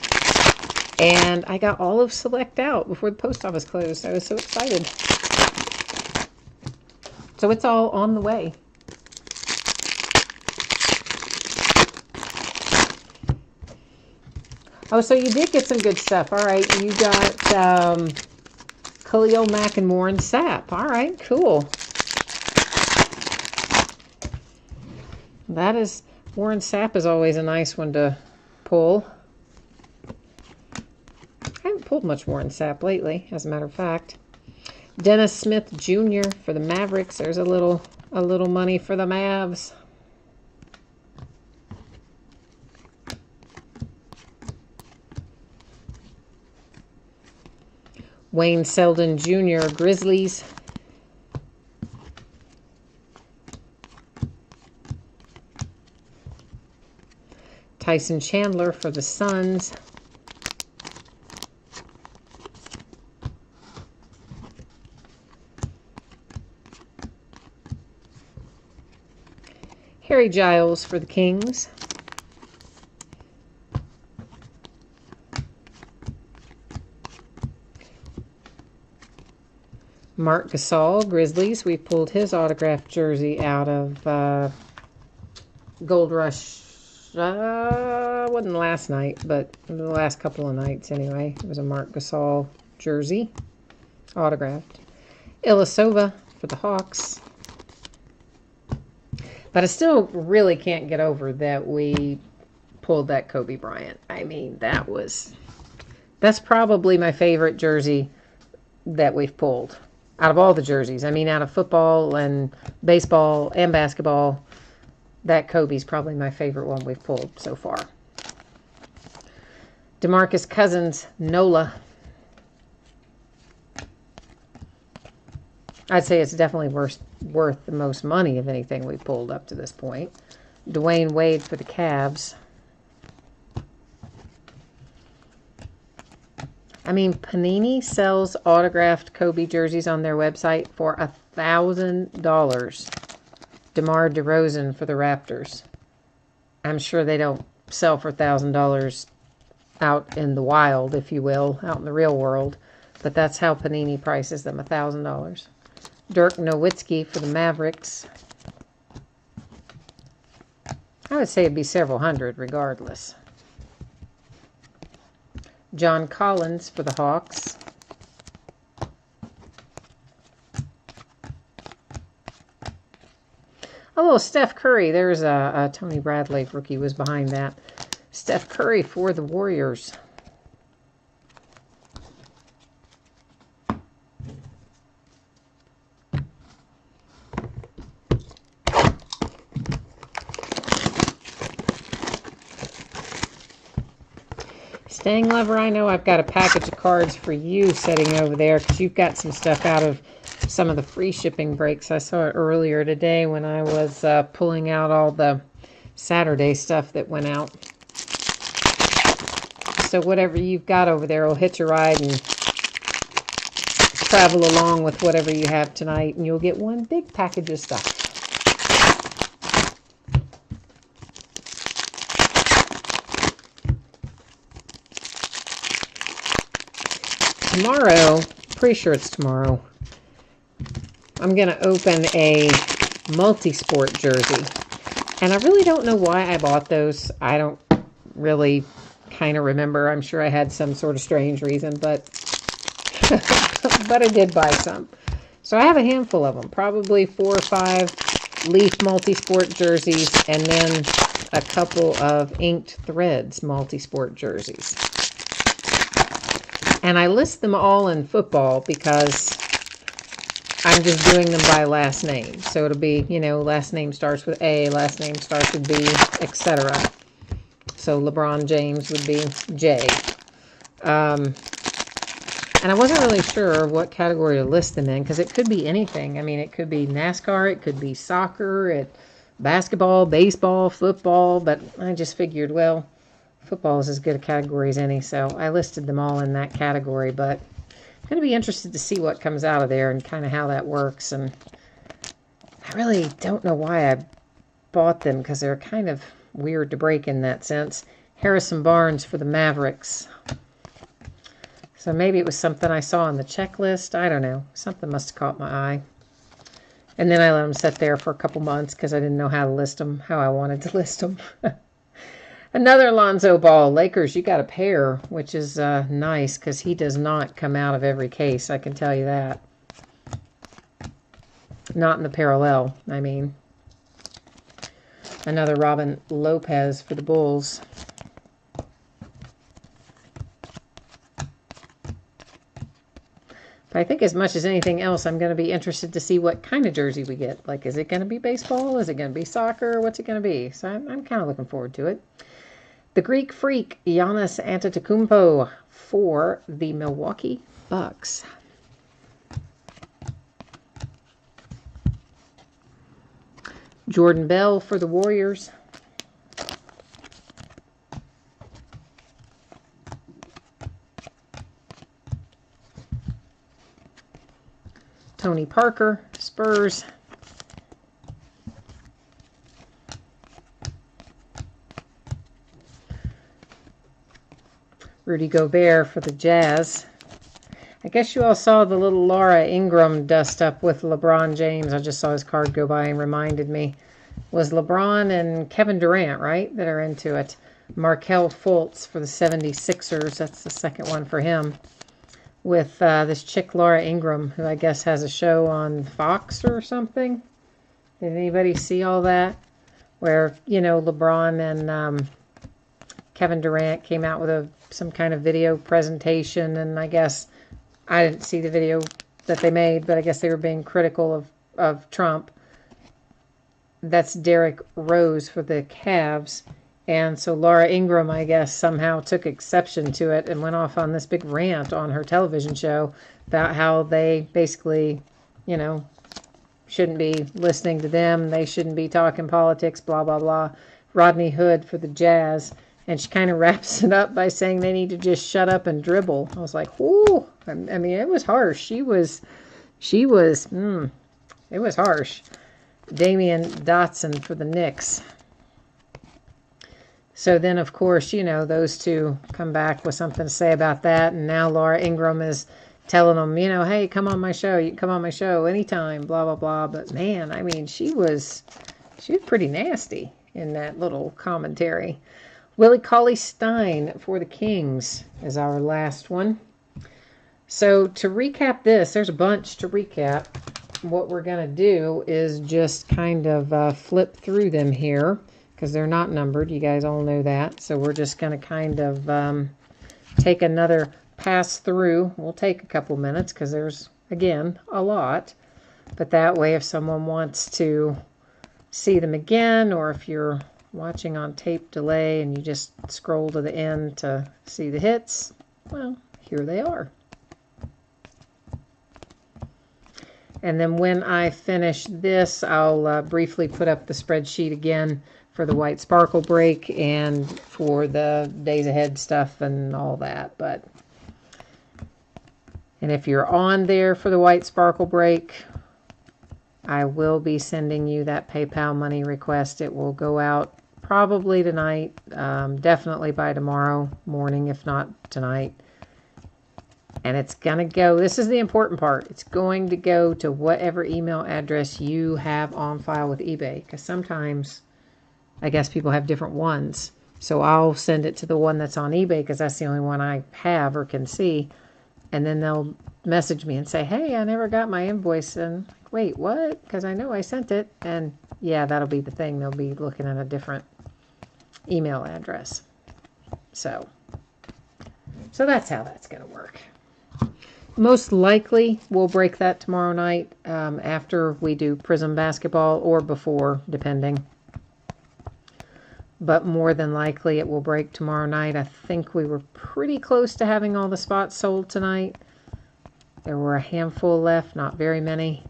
And I got all of Select out before the post office closed. I was so excited. So it's all on the way. Oh, so you did get some good stuff. All right. You got Khalil Mack and Warren Sapp. All right. Cool. Warren Sapp is always a nice one to pull. I haven't pulled much Warren Sapp lately, as a matter of fact. Dennis Smith Jr. for the Mavericks. There's a little money for the Mavs. Wayne Selden Jr. Grizzlies. Tyson Chandler for the Suns. Harry Giles for the Kings. Mark Gasol, Grizzlies. We pulled his autographed jersey out of Gold Rush. Wasn't last night, but the last couple of nights anyway. It was a Mark Gasol jersey, autographed. Ilyasova for the Hawks. But I still really can't get over that we pulled that Kobe Bryant. I mean, that's probably my favorite jersey that we've pulled. Out of all the jerseys. I mean, out of football and baseball and basketball, that Kobe's probably my favorite one we've pulled so far. DeMarcus Cousins, NOLA. I'd say it's definitely worth the most money of anything we've pulled up to this point. Dwayne Wade for the Cavs. I mean, Panini sells autographed Kobe jerseys on their website for $1,000. DeMar DeRozan for the Raptors. I'm sure they don't sell for $1,000 out in the wild, if you will, out in the real world. But that's how Panini prices them, $1,000. Dirk Nowitzki for the Mavericks. I would say it'd be several hundred regardless. John Collins for the Hawks. A little Steph Curry. There's a Tony Bradley rookie was behind that. Steph Curry for the Warriors. Staying Lover, I know I've got a package of cards for you sitting over there because you've got some stuff out of some of the free shipping breaks. I saw it earlier today when I was pulling out all the Saturday stuff that went out. So whatever you've got over there will hitch a ride and travel along with whatever you have tonight, and you'll get one big package of stuff. Tomorrow, pretty sure it's tomorrow, I'm going to open a multi-sport jersey. And I really don't know why I bought those. I don't really kind of remember. I'm sure I had some sort of strange reason, but but I did buy some. So I have a handful of them, probably 4 or 5 Leaf multi-sport jerseys, and then a couple of Inked Threads multi-sport jerseys. And I list them all in football because I'm just doing them by last name. So it'll be, you know, last name starts with A, last name starts with B, etc. So LeBron James would be J. And I wasn't really sure what category to list them in because it could be anything. I mean, it could be NASCAR, it could be soccer, basketball, baseball, football. But I just figured, well, football is as good a category as any, so I listed them all in that category, but I'm going to be interested to see what comes out of there and kind of how that works. And I really don't know why I bought them because they're kind of weird to break in that sense. Harrison Barnes for the Mavericks. So maybe it was something I saw on the checklist. I don't know. Something must have caught my eye. And then I let them sit there for a couple months because I didn't know how to list them, how I wanted to list them. Another Lonzo Ball. Lakers, you got a pair, which is nice because he does not come out of every case, I can tell you that. Not in the parallel, I mean. Another Robin Lopez for the Bulls. But I think as much as anything else, I'm going to be interested to see what kind of jersey we get. Like, is it going to be baseball? Is it going to be soccer? What's it going to be? So I'm kind of looking forward to it. The Greek Freak, Giannis Antetokounmpo for the Milwaukee Bucks. Jordan Bell for the Warriors. Tony Parker, Spurs. Rudy Gobert for the Jazz. I guess you all saw the little Laura Ingram dust up with LeBron James. I just saw his card go by and reminded me. Was LeBron and Kevin Durant, right, that are into it. Markelle Fultz for the 76ers. That's the second one for him. With this chick Laura Ingram, who I guess has a show on Fox or something. Did anybody see all that? Where, you know, LeBron and Kevin Durant came out with some kind of video presentation, and I guess I didn't see the video that they made, but I guess they were being critical of Trump. That's Derrick Rose for the Cavs. And so Laura Ingram, I guess, somehow took exception to it and went off on this big rant on her television show about how they basically, you know, shouldn't be listening to them. They shouldn't be talking politics, blah, blah, blah. Rodney Hood for the Jazz. And she kind of wraps it up by saying they need to just shut up and dribble. I was like, whoo. I mean, it was harsh. It was harsh. Damian Dotson for the Knicks. So then, of course, you know, those two come back with something to say about that. And now Laura Ingram is telling them, you know, hey, come on my show. You can come on my show anytime, blah, blah, blah. But, man, I mean, she was pretty nasty in that little commentary. Willie Cauley-Stein for the Kings is our last one. So to recap this, there's a bunch to recap. what we're going to do is just kind of flip through them here, because they're not numbered. You guys all know that. So we're just going to kind of take another pass through. We'll take a couple minutes because there's, again, a lot. But that way, if someone wants to see them again, or if you're watching on tape delay and you just scroll to the end to see the hits, well, here they are. And then when I finish this, I'll briefly put up the spreadsheet again for the white sparkle break and for the days ahead stuff and all that. And if you're on there for the white sparkle break, I will be sending you that PayPal money request. It will go out probably tonight, definitely by tomorrow morning, if not tonight. And it's going to go, this is the important part, it's going to go to whatever email address you have on file with eBay. Because sometimes, I guess people have different ones. So I'll send it to the one that's on eBay because that's the only one I have or can see. And then they'll message me and say, hey, I never got my invoice. And like, wait, what? Because I know I sent it. And yeah, that'll be the thing. They'll be looking at a different email address. So that's how that's going to work. Most likely we'll break that tomorrow night after we do Prism basketball, or before, depending. But more than likely it will break tomorrow night. I think we were pretty close to having all the spots sold tonight. There were a handful left, not very many.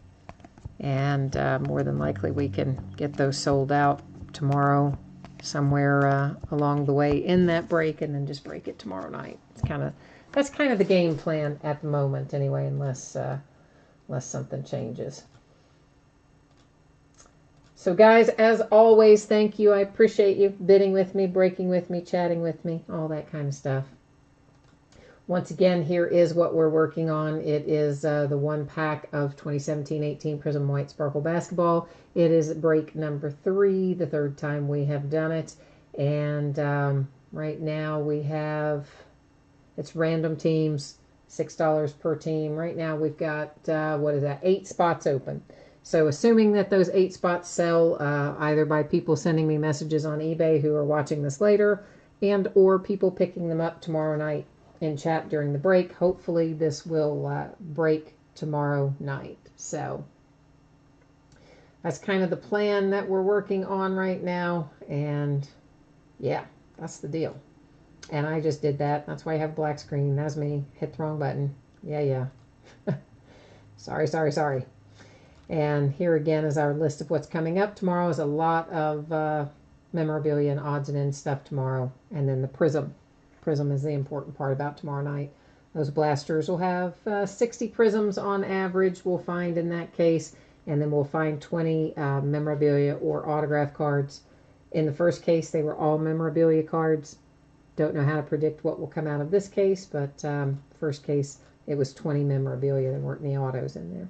And more than likely we can get those sold out tomorrow somewhere along the way in that break, and then just break it tomorrow night. That's kind of the game plan at the moment anyway, unless something changes. So guys, as always, thank you. I appreciate you bidding with me, breaking with me, chatting with me, all that kind of stuff. Once again, here is what we're working on. It is the one pack of 2017-18 Prism White Sparkle Basketball. It is break number 3, the 3rd time we have done it. And right now we have, it's random teams, $6 per team. Right now we've got, 8 spots open. So assuming that those 8 spots sell either by people sending me messages on eBay who are watching this later, and or people picking them up tomorrow night in chat during the break, hopefully this will break tomorrow night. So that's kind of the plan that we're working on right now. And yeah, that's the deal. And I just did that. That's why I have a black screen. That's me. Hit the wrong button. Yeah. Sorry. And here again is our list of what's coming up. Tomorrow is a lot of memorabilia and odds and ends stuff tomorrow. And then the Prism. Prism is the important part about tomorrow night. Those blasters will have 60 prisms on average, we'll find in that case. And then we'll find 20 memorabilia or autograph cards. In the first case, they were all memorabilia cards. Don't know how to predict what will come out of this case, but first case, it was 20 memorabilia. There weren't any autos in there.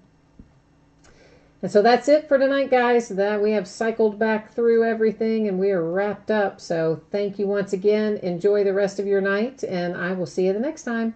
And so that's it for tonight, guys. That we have cycled back through everything and we are wrapped up. So thank you once again. Enjoy the rest of your night, and I will see you the next time.